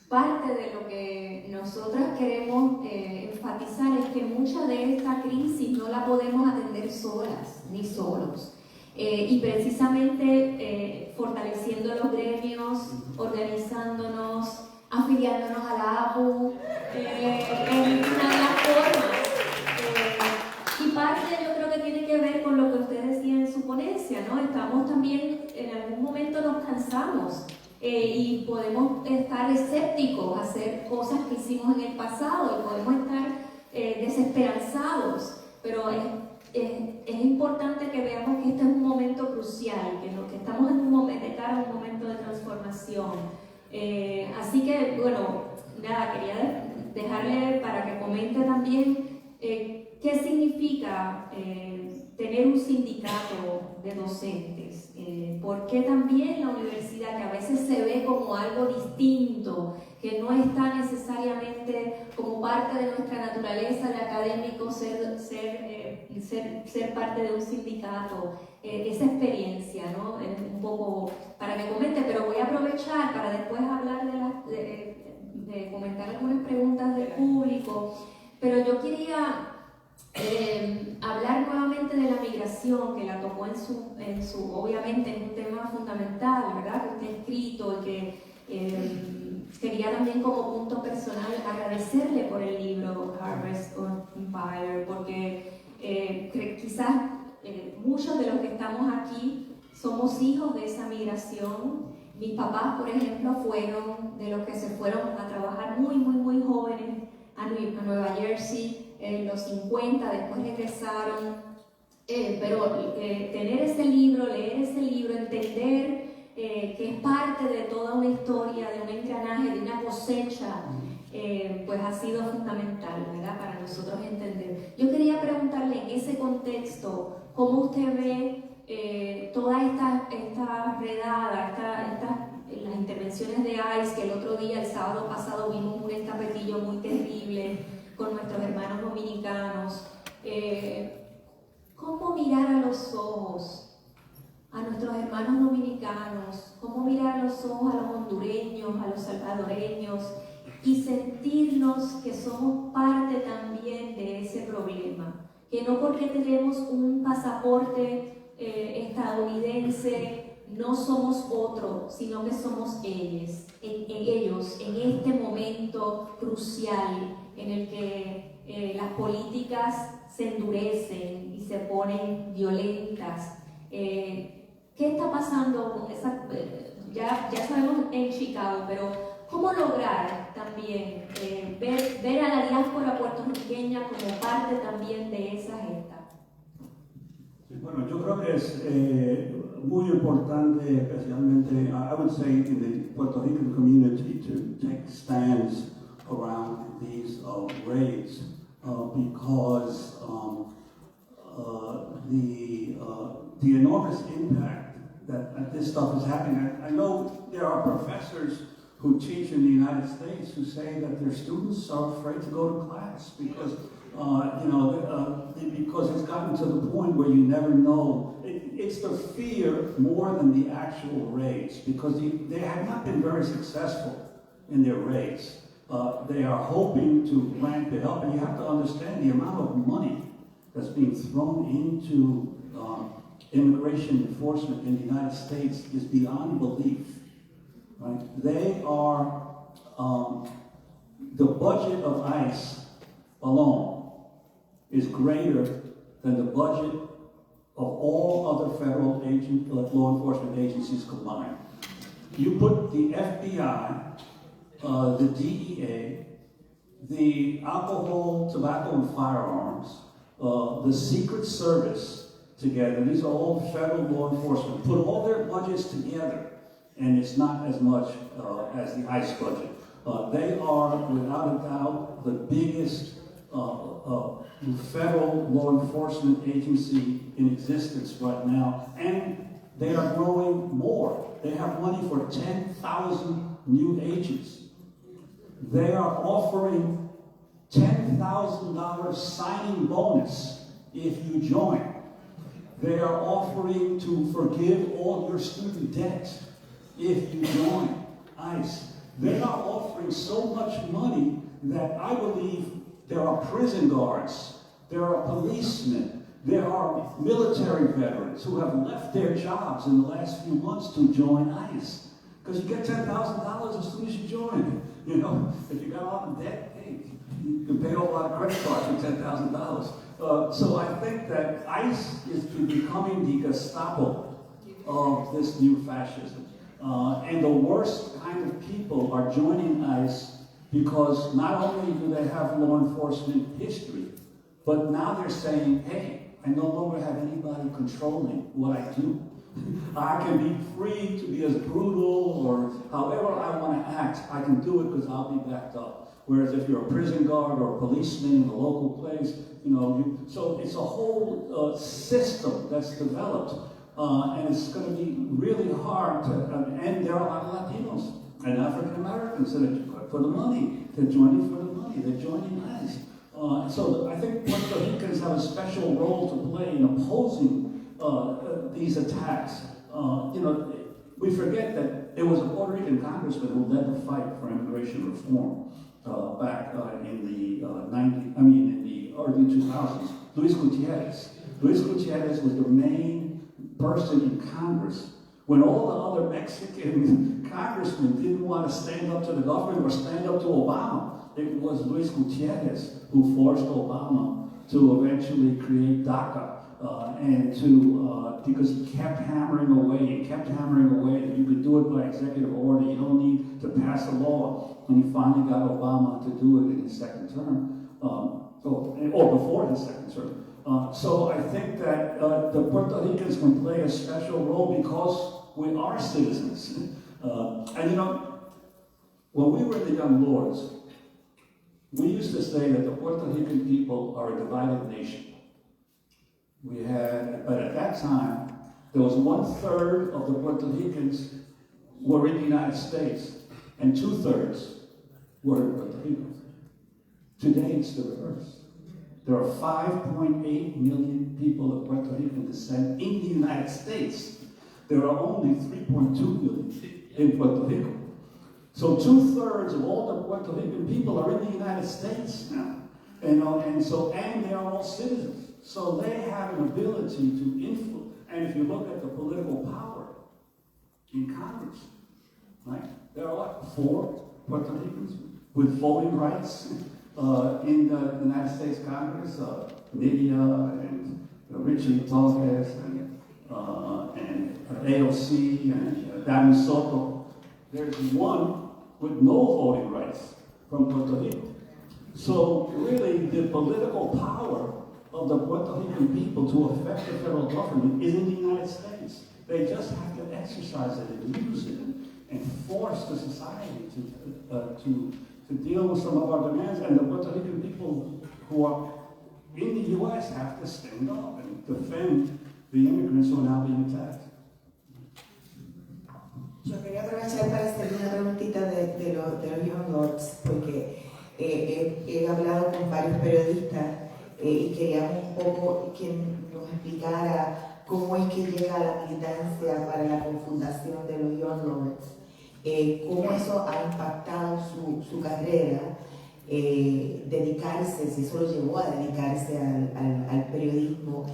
parte de lo que nosotras queremos enfatizar es que mucha de esta crisis no la podemos atender solas ni solos. Y precisamente fortaleciendo los gremios, organizándonos, afiliándonos a la APU, en una de las formas. Y parte yo creo que tiene que ver con lo que usted decía en su ponencia, ¿no? Estamos también, en algún momento nos cansamos y podemos estar escépticos a hacer cosas que hicimos en el pasado y podemos estar desesperanzados, pero es importante que veamos que este es un momento crucial, que estamos en un momento, de cara a un momento de transformación. Así que, bueno, nada, quería dejarle para que comente también qué significa tener un sindicato de docentes, porque también la universidad, que a veces se ve como algo distinto, que no está necesariamente como parte de nuestra naturaleza de académico ser parte de un sindicato, esa experiencia, ¿no? Un poco para que comente, pero voy a aprovechar para después hablar de comentar algunas preguntas del público, pero yo quería hablar nuevamente de la migración, que la tocó en su obviamente es un tema fundamental, ¿verdad? Que usted ha escrito y que quería también como punto personal agradecerle por el libro Harvest of Empire, porque quizás muchos de los que estamos aquí somos hijos de esa migración. Mis papás, por ejemplo, fueron de los que se fueron a trabajar muy jóvenes a Nueva Jersey en los 50, después regresaron, pero tener ese libro, leer ese libro, entender que es parte de toda una historia, de un engranaje, de una cosecha, pues ha sido fundamental, ¿verdad? Para nosotros entender. Yo quería preguntarle en ese contexto, ¿cómo usted ve toda esta redada, las intervenciones de ICE, que el otro día, el sábado pasado, vimos un estapetillo muy terrible con nuestros hermanos dominicanos? ¿Cómo mirar a los ojos a nuestros hermanos dominicanos? ¿Cómo mirar a los ojos a los hondureños, a los salvadoreños y sentirnos que somos parte también de ese problema? Que no porque tenemos un pasaporte estadounidense no somos otro, sino que somos ellos en este momento crucial en el que las políticas se endurecen y se ponen violentas. ¿Qué está pasando con esa? Ya sabemos en Chicago, pero ¿cómo lograr también ver a la diáspora puertorriqueña como parte también de esa gesta? Bueno, yo creo que es muy importante, especialmente, I would say, in the Puerto Rican community, to take stands around these raids because the enormous impact that this stuff is having. I know there are professors who teach in the United States who say that their students are afraid to go to class because because it's gotten to the point where you never know. It's the fear more than the actual raids, because they have not been very successful in their raids. They are hoping to ramp it up, and you have to understand the amount of money that's being thrown into immigration enforcement in the United States is beyond belief. Right? They are the budget of ICE alone is greater than the budget of all other federal law enforcement agencies combined. You put the FBI, the DEA, the alcohol, tobacco, and firearms, the Secret Service together, these are all federal law enforcement, put all their budgets together, and it's not as much as the ICE budget. They are, without a doubt, the biggest federal law enforcement agency in existence right now, and they are growing more. They have money for 10,000 new agents. They are offering $10,000 signing bonus if you join. They are offering to forgive all your student debt if you join ICE. They are offering so much money that I believe there are prison guards, there are policemen, there are military veterans who have left their jobs in the last few months to join ICE. Because you get $10,000 as soon as you join. You know, if you got a lot of debt, hey, you can pay off a lot of credit cards for $10,000. So I think that ICE is becoming the Gestapo of this new fascism. And the worst kind of people are joining ICE because not only do they have law enforcement history, but now they're saying, hey, I no longer have anybody controlling what I do. I can be free to be as brutal or however I want to act. I can do it because I'll be backed up. Whereas if you're a prison guard or a policeman in a local place, you know, so it's a whole system that's developed. And it's going to be really hard to, and there are a lot of Latinos and African Americans that are for the money. They're joining for the money. They're joining ICE. So I think Puerto Ricans have a special role to play in opposing these attacks. You know, we forget that there was a Puerto Rican congressman who led the fight for immigration reform back in the in the early 2000s. Luis Gutierrez. Luis Gutierrez was the main person in Congress when all the other Mexican congressmen didn't want to stand up to the government or stand up to Obama. It was Luis Gutierrez who forced Obama to eventually create DACA. And because he kept hammering away that you could do it by executive order, you don't need to pass a law. And he finally got Obama to do it in his second term, or before his second term. So I think that the Puerto Ricans can play a special role because we are citizens. And you know, when we were the Young Lords, we used to say that the Puerto Rican people are a divided nation. We had, but at that time, there was 1/3 of the Puerto Ricans were in the United States, and 2/3 were in Puerto Rico. Today, it's the reverse. There are 5.8 million people of Puerto Rican descent in the United States. There are only 3.2 million in Puerto Rico. So 2/3 of all the Puerto Rican people are in the United States now. And they are all citizens. So they have an ability to influence. And if you look at the political power in Congress, right? There are 4 Puerto Ricans with voting rights in the United States Congress. Nydia and Richie Torres and AOC and Danny Soto. There's one with no voting rights from Puerto Rico. So really, the political power of the Puerto Rican people to affect the federal government is in the United States. They just have to exercise it and use it and force the society to deal with some of our demands. And the Puerto Rican people who are in the U.S. have to stand up and defend the immigrants who are now being attacked. Yo quería aprovechar para hacer una preguntita de los Young Lords, porque he hablado con varios periodistas y queríamos un poco que nos explicara cómo es que llega la militancia para la fundación de los Young Lords, cómo eso ha impactado su carrera, dedicarse, si eso lo llevó a dedicarse al periodismo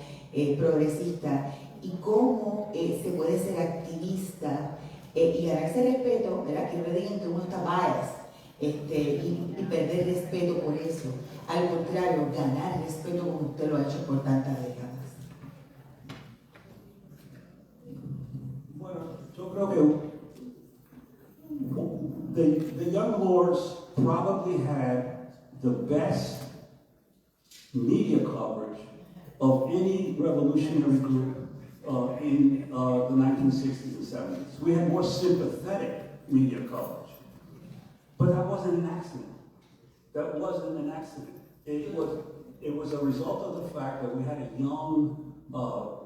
progresista, y cómo se puede ser activista y ganarse respeto, ¿verdad? Que no le digan que uno está biased y perder respeto por eso. Al contrario, ganar respeto como usted lo ha hecho por tantas décadas. Bueno, yo creo que the Young Lords probably had the best media coverage of any revolutionary group in the 1960s and 70s. We had more sympathetic media coverage. But that wasn't an accident. That wasn't an accident. It was a result of the fact that we had a young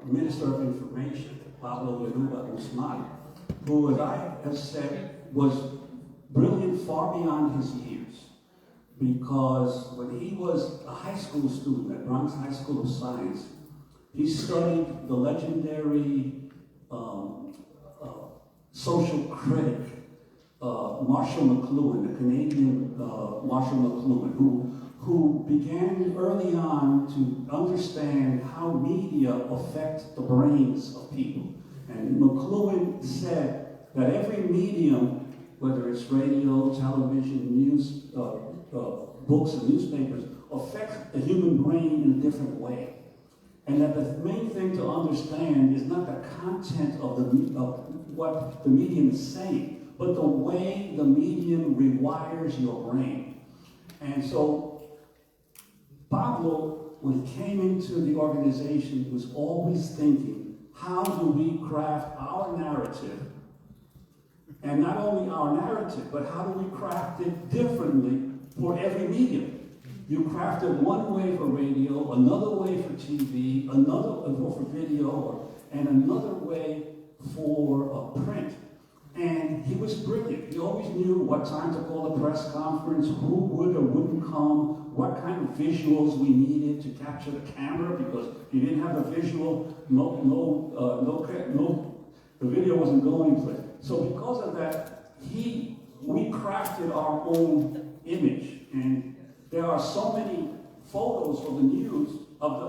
Minister of Information, Pablo Neruda Guzman, who, as I have said, was brilliant far beyond his years. Because when he was a high school student at Bronx High School of Science, he studied the legendary social critic Marshall McLuhan, the Canadian Marshall McLuhan, who began early on to understand how media affect the brains of people. And McLuhan said that every medium, whether it's radio, television, news, books and newspapers, affects the human brain in a different way. And that the main thing to understand is not the content of what the medium is saying, but the way the medium rewires your brain. And so Pablo, when he came into the organization, was always thinking, how do we craft our narrative? And not only our narrative, but how do we craft it differently for every medium? You craft it one way for radio, another way for TV, another for video, and another way for print. And he was brilliant. He always knew what time to call a press conference, who would or wouldn't come, what kind of visuals we needed to capture the camera, because if you didn't have a visual, the video wasn't going anywhere. So because of that, we crafted our own image. And there are so many photos of the news of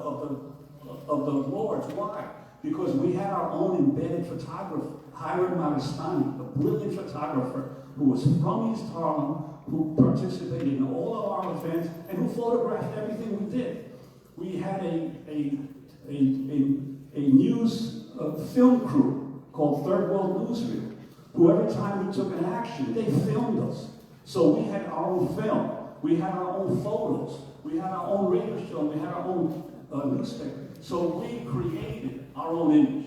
the lords. Why? Because we had our own embedded photographer, Hiram Maristani, a brilliant photographer who was from East Harlem, who participated in all of our events, and who photographed everything we did. We had a news film crew called Third World Newsreel, who every time we took an action, they filmed us. So we had our own film, we had our own photos, we had our own radio show, we had our own newspaper. So we created our own image.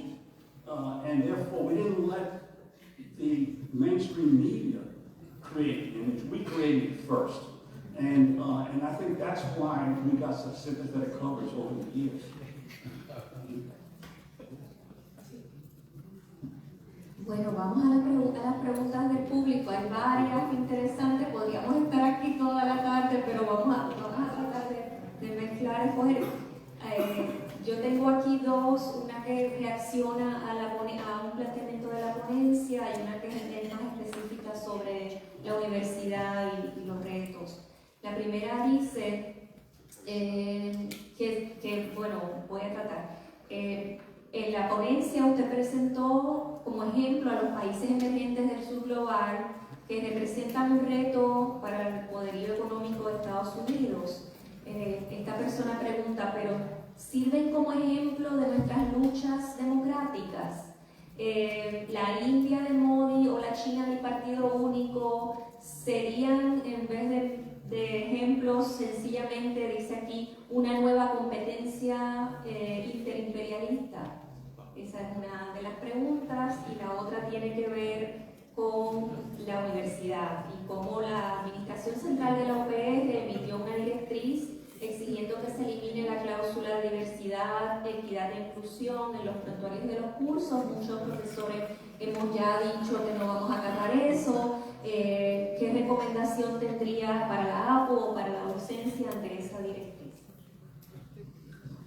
And therefore, we didn't let the mainstream media create the image. We created it first. And I think that's why we got such sympathetic coverage over the years. Bueno, vamos a las preguntas del público. Hay varias interesantes. Podríamos estar aquí toda la tarde, pero vamos a tratar de mezclar, escoger. Yo tengo aquí dos, una que reacciona a un planteamiento de la ponencia y una que es más específica sobre la universidad y los retos. La primera dice que bueno, voy a tratar. En la ponencia usted presentó como ejemplo a los países emergentes del sur global que representan un reto para el poderío económico de Estados Unidos. Esta persona pregunta, pero ¿sirven como ejemplo de nuestras luchas democráticas? La India de Modi o la China del Partido Único serían, en vez de ejemplos, sencillamente, dice aquí, una nueva competencia interimperialista. Esa es una de las preguntas, y la otra tiene que ver con la universidad y cómo la Administración Central de la UPR emitió una directriz exigiendo que se elimine la cláusula de diversidad, equidad e inclusión en los prontuarios de los cursos. Muchos profesores hemos ya dicho que no vamos a agarrar eso. ¿Qué recomendación tendría para la APU o para la docencia ante esa directriz?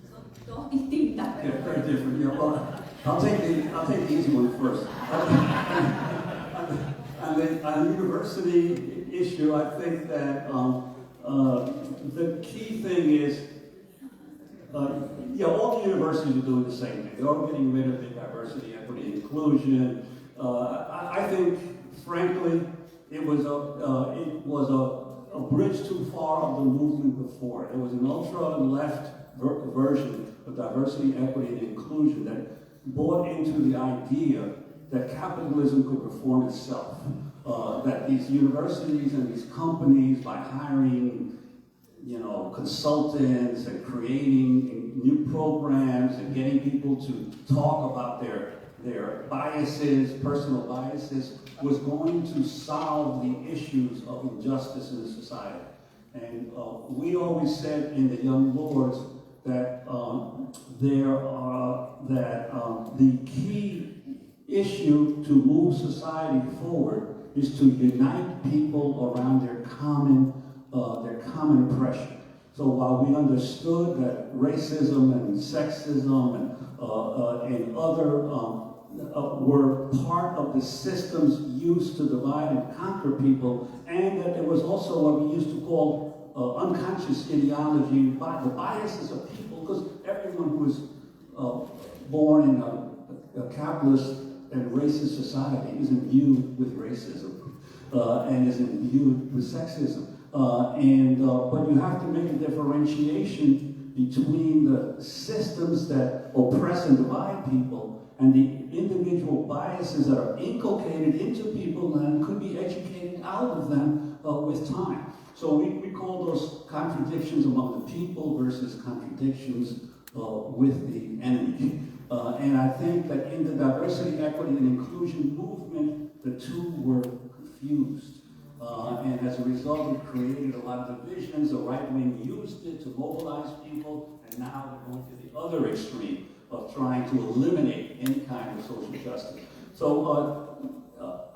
Son dos distintas. Yeah, very different. Yeah, well, I'll take the easy one first. On the university issue, I think that the key thing is, all the universities are doing the same thing. They're all getting rid of the diversity, equity, and inclusion. I think, frankly, it was a bridge too far of the movement before. It was an ultra-left version of diversity, equity, and inclusion that bought into the idea that capitalism could reform itself. That these universities and these companies, by hiring consultants and creating new programs and getting people to talk about their biases, personal biases, was going to solve the issues of injustice in the society. And we always said in the Young Lords that the key issue to move society forward is to unite people around their common pressure. So while we understood that racism and sexism and other were part of the systems used to divide and conquer people, and that there was also what we used to call unconscious ideology, the biases of people, because everyone who is born in a capitalist and racist society is imbued with racism and is imbued with sexism. But you have to make a differentiation between the systems that oppress and divide people and the individual biases that are inculcated into people and could be educated out of them with time. So we call those contradictions among the people versus contradictions with the enemy. And I think that in the diversity, equity, and inclusion movement, the two were confused. And as a result, it created a lot of divisions. The right wing used it to mobilize people, and now they're going to the other extreme of trying to eliminate any kind of social justice. So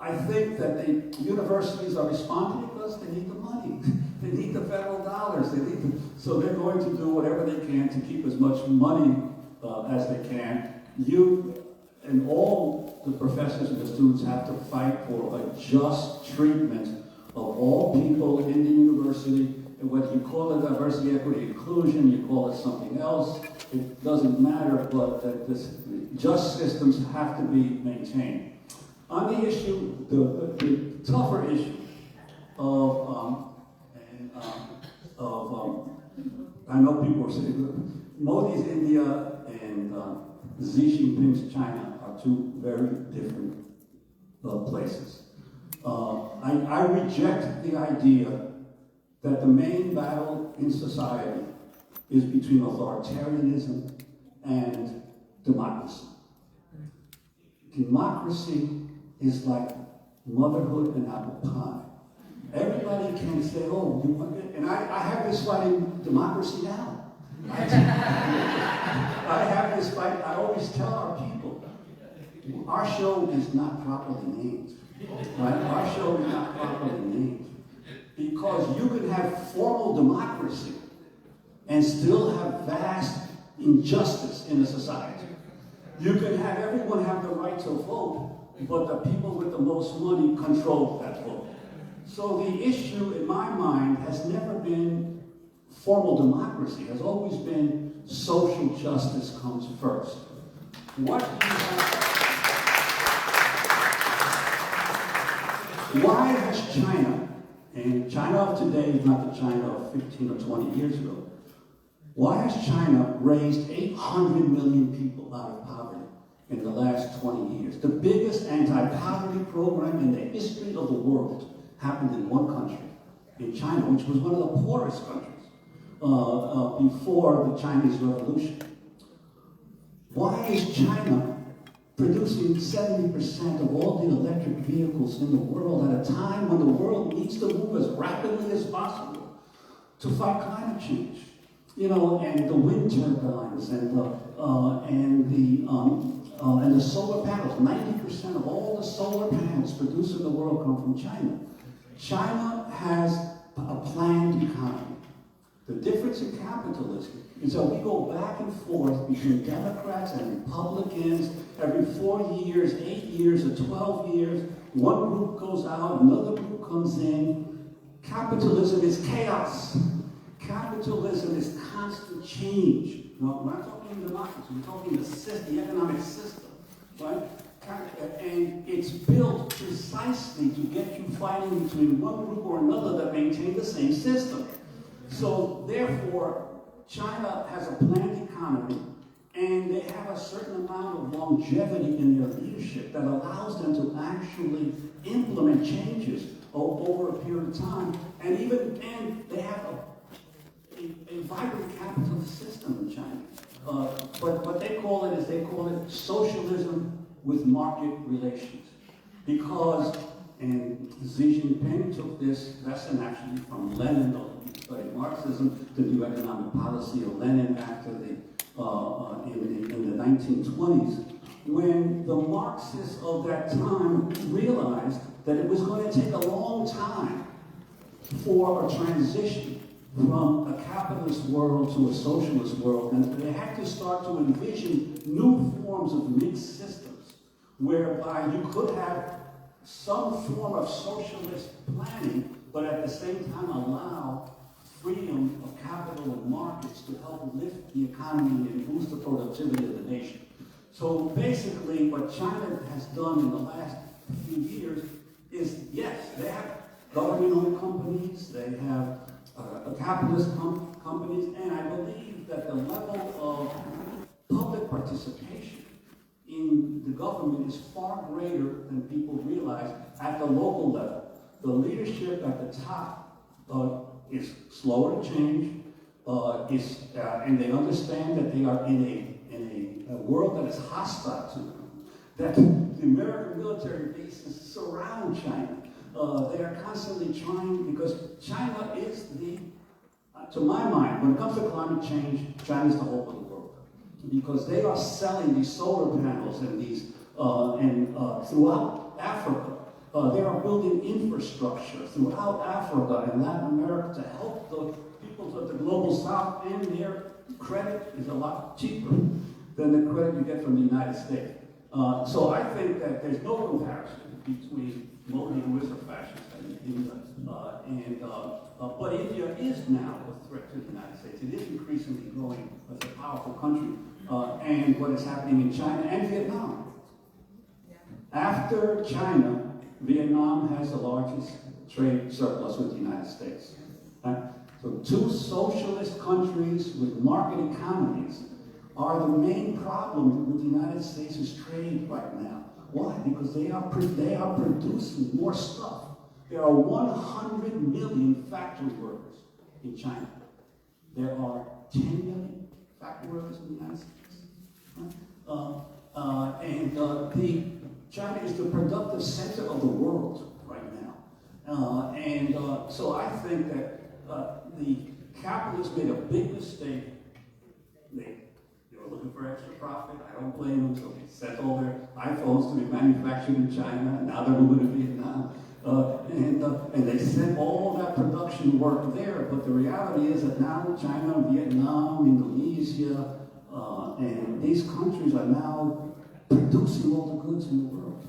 I think that the universities are responding because they need the money. They need the federal dollars. So they're going to do whatever they can to keep as much money as they can. You and all the professors and the students have to fight for a just treatment of all people in the university. And whether you call it diversity, equity, inclusion, you call it something else, it doesn't matter, but that just systems have to be maintained. On the issue, the tougher issue of I know people are saying, Modi's India and Xi Jinping's China are two very different places. I reject the idea that the main battle in society is between authoritarianism and democracy. Democracy is like motherhood and apple pie. Everybody can say, oh, you want it? And I have this fight in democracy now. I have this fight. I always tell our people, our show is not properly named. Right? Our show is not properly named. Because you can have formal democracy and still have vast injustice in a society. You can have everyone have the right to vote, but the people with the most money control that vote. So the issue in my mind has never been formal democracy, has always been social justice comes first. Why has China, and China of today is not the China of 15 or 20 years ago, why has China raised 800 million people out of poverty in the last 20 years? The biggest anti-poverty program in the history of the world happened in one country, in China, which was one of the poorest countries before the Chinese Revolution. Why is China producing 70% of all the electric vehicles in the world at a time when the world needs to move as rapidly as possible to fight climate change? You know, and the wind turbines and the solar panels. 90% of all the solar panels produced in the world come from China. China has a planned economy. The difference in capitalism is that we go back and forth between Democrats and Republicans every 4 years, 8 years, or 12 years. One group goes out, another group comes in. Capitalism is chaos. Capitalism is constant change. No, we're not talking democracy, we're talking the economic system, right? And it's built precisely to get you fighting between one group or another that maintain the same system. So therefore, China has a planned economy, and they have a certain amount of longevity in their leadership that allows them to actually implement changes over a period of time. And they have vibrant capitalist system in China. But what they call it is they call it socialism with market relations. Because, and Xi Jinping took this lesson actually from Lenin, he studied Marxism, the new economic policy of Lenin after the, in the 1920s, when the Marxists of that time realized that it was going to take a long time for a transition from a capitalist world to a socialist world, and they had to start to envision new forms of mixed systems, whereby you could have some form of socialist planning, but at the same time allow freedom of capital and markets to help lift the economy and boost the productivity of the nation. So basically, what China has done in the last few years is, yes, they have government-owned companies, they have capitalist companies, and I believe that the level of public participation in the government is far greater than people realize at the local level. The leadership at the top is slower to change, and they understand that they are in a world that is hostile to them, that the American military bases surround China. They are constantly trying, because China is to my mind, when it comes to climate change, China is the hope of the world. Because they are selling these solar panels and these, throughout Africa. They are building infrastructure throughout Africa and Latin America to help the peoples of the global south, and their credit is a lot cheaper than the credit you get from the United States. So I think that there's no comparison between Modi, who is a fascist, and India. But India is now a threat to the United States. It is increasingly growing as a powerful country. And what is happening in China and Vietnam. After China, Vietnam has the largest trade surplus with the United States. So two socialist countries with market economies are the main problem with the United States' trade right now. Why? Because they are producing more stuff. There are 100 million factory workers in China. There are 10 million factory workers in the United States. China is the productive center of the world right now. So I think that the capitalists made a big mistake. They were looking for extra profit. I don't blame them. So they sent all their iPhones to be manufactured in China, and now they're moving to Vietnam. And they sent all that production work there. But the reality is that now China, Vietnam, Indonesia, and these countries are now producing all the goods in the world.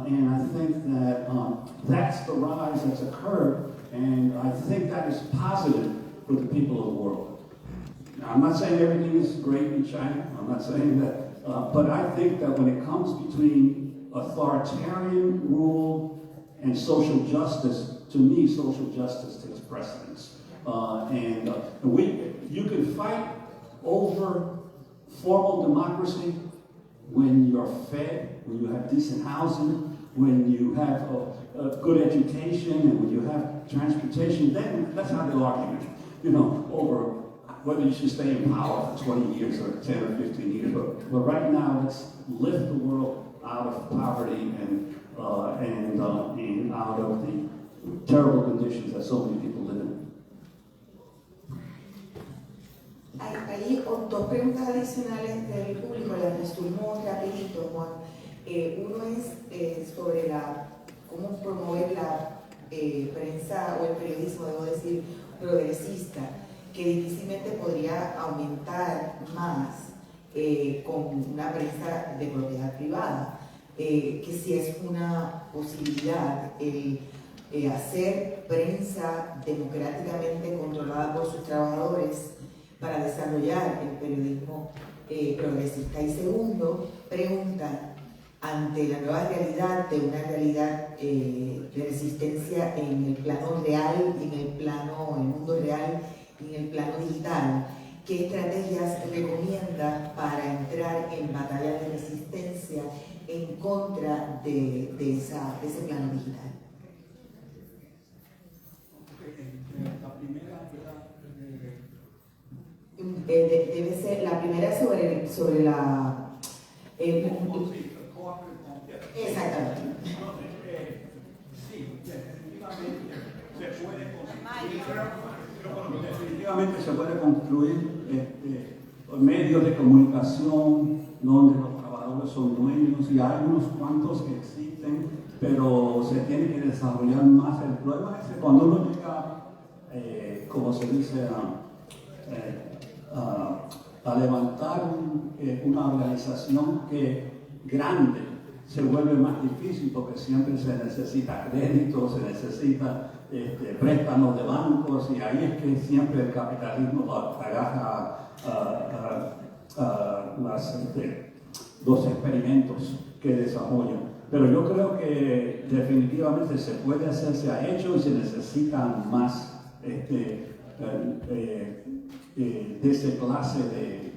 And I think that that's the rise that's occurred, and I think that is positive for the people of the world. Now, I'm not saying everything is great in China. I'm not saying that. But I think that when it comes between authoritarian rule and social justice, to me, social justice takes precedence. You can fight over formal democracy when you're fed, when you have decent housing, when you have a good education, and when you have transportation. Then let's have the argument, over whether you should stay in power for 20 years or 10 or 15 years. But right now, let's lift the world out of poverty and out of the terrible conditions that so many people live in. Hay dos preguntas adicionales del público, las resumo rapidito, Juan. Uno es sobre cómo promover la prensa o el periodismo, debo decir, progresista, que difícilmente podría aumentar más con una prensa de propiedad privada, que si es una posibilidad hacer prensa democráticamente controlada por sus trabajadores para desarrollar el periodismo progresista. Y segundo, pregunta, ante la nueva realidad de una realidad de resistencia en el plano real, en el mundo real y en el plano digital, ¿qué estrategias recomienda para entrar en batalla de resistencia en contra de ese plano digital? La primera era debe ser la primera sobre la... exactamente. Sí, definitivamente se puede construir medios de comunicación donde los trabajadores son dueños, y hay unos cuantos que existen, pero se tiene que desarrollar más. El problema es que cuando uno llega, como se dice, a levantar una organización grande, se vuelve más difícil porque siempre se necesita crédito, se necesita préstamos de bancos, y ahí es que siempre el capitalismo agarra los experimentos que desarrollan. Pero yo creo que definitivamente se puede hacer, se ha hecho, y se necesitan más de esa clase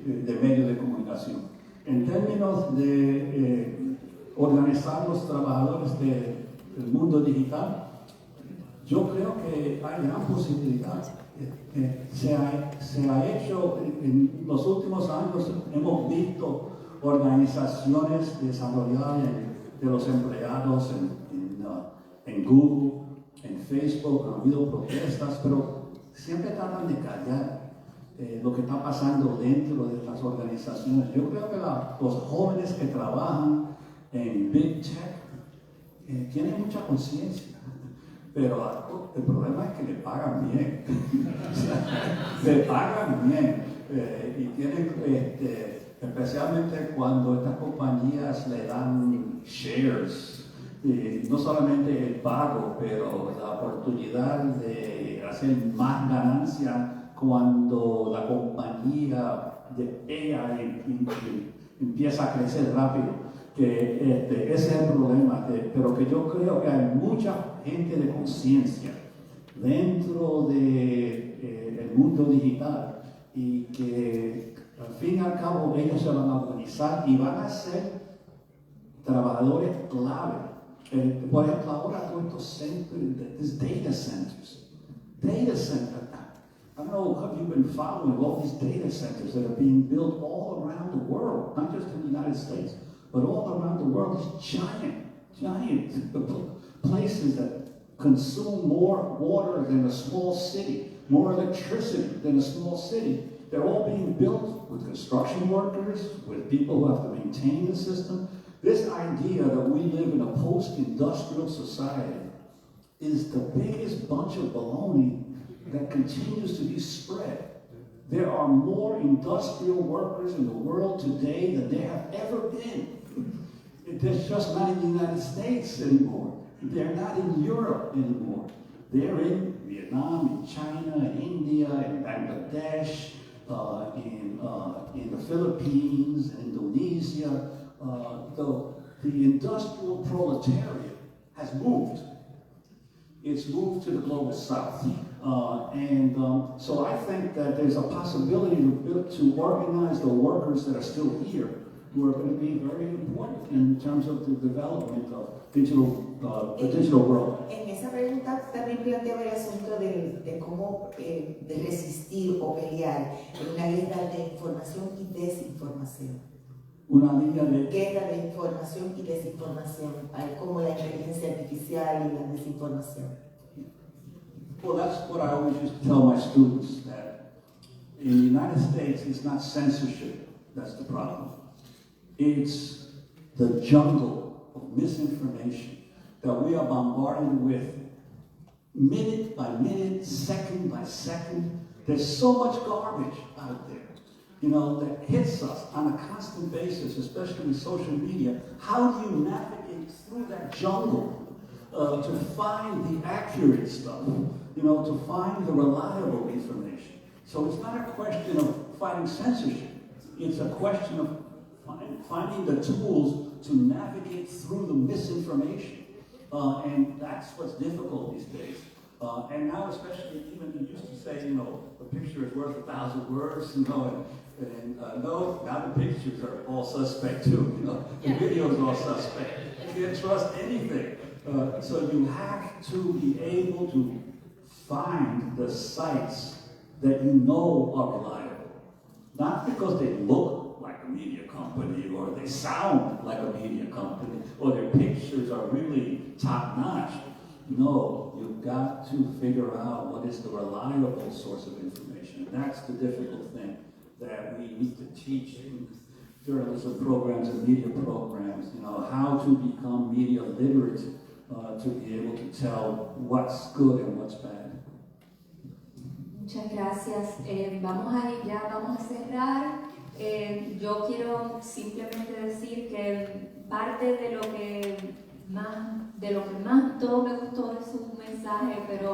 de medios de comunicación. En términos de organizar los trabajadores del mundo digital, yo creo que hay gran posibilidad. Se ha hecho en los últimos años, hemos visto organizaciones desarrolladas de los empleados en Google, en Facebook. Han habido protestas, pero siempre tratan de callar lo que está pasando dentro de las organizaciones. Yo creo que los jóvenes que trabajan en Big Tech tienen mucha conciencia, pero el problema es que le pagan bien. Le pagan bien, y tienen, especialmente cuando estas compañías le dan shares, no solamente el pago, pero la oportunidad de hacer más ganancia cuando la compañía empieza a crecer rápido. Que ese es el problema, pero que yo creo que hay mucha gente de conciencia dentro del mundo digital, y que al fin y al cabo ellos se van a organizar y van a ser trabajadores clave. Por ejemplo, ahora todos estos centros, data centers. I don't know, have you been following all these data centers that are being built all around the world, not just in the United States, but all around the world? These giant places that consume more water than a small city, more electricity than a small city. They're all being built with construction workers, with people who have to maintain the system. This idea that we live in a post-industrial society is the biggest bunch of baloney that continues to be spread. There are more industrial workers in the world today than there have ever been. They're just not in the United States anymore. They're not in Europe anymore. They're in Vietnam, in China, in India, in Bangladesh, in the Philippines, Indonesia. The industrial proletariat has moved. It's moved to the global south. So I think that there's a possibility to organize the workers that are still here, who are going to be very important in terms of the development of the digital world. En esa pregunta también planteaba el asunto de cómo de resistir o pelear en una guerra de información y desinformación. Una línea de guerra de información y desinformación, como la inteligencia artificial y la desinformación. Well, that's what I always used to tell my students, that in the United States, it's not censorship that's the problem. It's the jungle of misinformation that we are bombarded with minute by minute, second by second. There's so much garbage out there, that hits us on a constant basis, especially with social media. How do you navigate through that jungle to find the accurate stuff, to find the reliable information? So it's not a question of fighting censorship. It's a question of finding the tools to navigate through the misinformation. And that's what's difficult these days. And now especially, even you used to say, a picture is worth 1,000 words, no, now the pictures are all suspect too, the videos are all suspect. You can't trust anything. So you have to be able to find the sites that are reliable. not because they look like a media company or they sound like a media company or their pictures are really top-notch. No, you've got to figure out what is the reliable source of information. That's the difficult thing that we need to teach in journalism programs and media programs, how to become media literate to be able to tell what's good and what's bad. Muchas gracias. Vamos a cerrar. Yo quiero simplemente decir que parte de lo que más todo me gustó de su mensaje, pero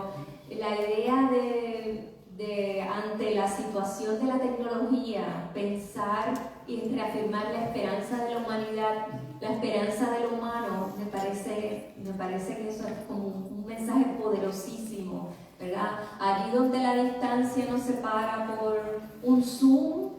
la idea de ante la situación de la tecnología, pensar y reafirmar la esperanza de la humanidad, la esperanza del humano, me parece que eso es como un mensaje poderosísimo, ¿verdad? Allí donde la distancia nos separa por un Zoom,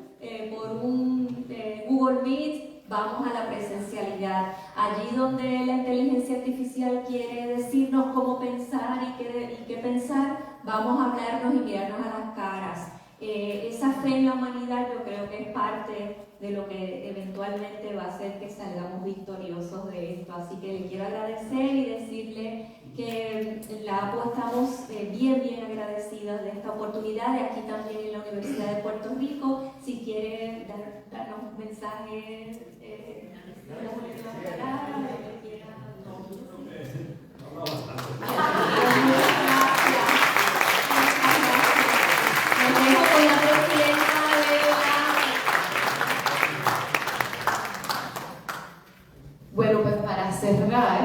por un Google Meet, vamos a la presencialidad. Allí donde la inteligencia artificial quiere decirnos cómo pensar y qué pensar, vamos a hablarnos y mirarnos a las caras. Esa fe en la humanidad yo creo que es parte de lo que eventualmente va a hacer que salgamos victoriosos de esto. Así que le quiero agradecer y decirle que en la APU estamos bien agradecidas de esta oportunidad, y aquí también en la Universidad de Puerto Rico. Si quiere darnos un mensaje, las últimas palabras, lo que quiera. Bueno, pues para cerrar,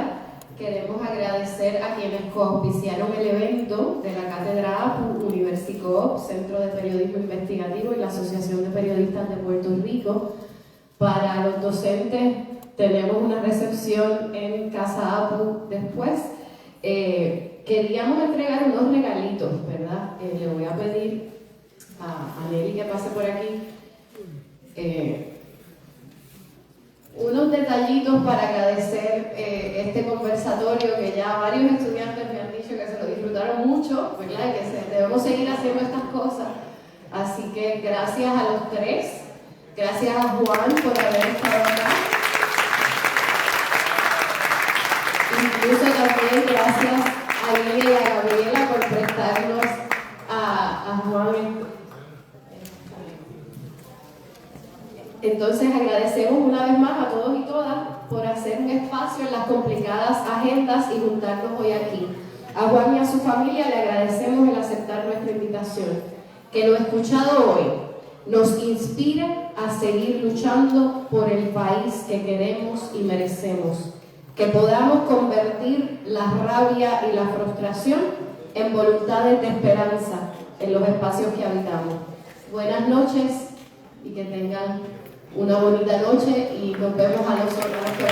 queremos agradecer a quienes coauspiciaron el evento de la Cátedra APU, Universicoop, Centro de Periodismo Investigativo y la Asociación de Periodistas de Puerto Rico. Para los docentes tenemos una recepción en Casa APU después. Queríamos entregar unos regalitos, ¿verdad? Le voy a pedir a Nelly que pase por aquí. Unos detallitos para agradecer este conversatorio, que ya varios estudiantes me han dicho que se lo disfrutaron mucho, ¿verdad? Y que debemos seguir haciendo estas cosas. Así que gracias a los tres, gracias a Juan por haber estado acá. Incluso también gracias a Lilia y a Gabriela por prestarnos a Juan. Entonces agradecemos una vez más a todos y todas por hacer un espacio en las complicadas agendas y juntarnos hoy aquí. A Juan y a su familia le agradecemos el aceptar nuestra invitación. Que lo escuchado hoy nos inspire a seguir luchando por el país que queremos y merecemos. Que podamos convertir la rabia y la frustración en voluntades de esperanza en los espacios que habitamos. Buenas noches y que tengan una bonita noche, y nos vemos a los otros.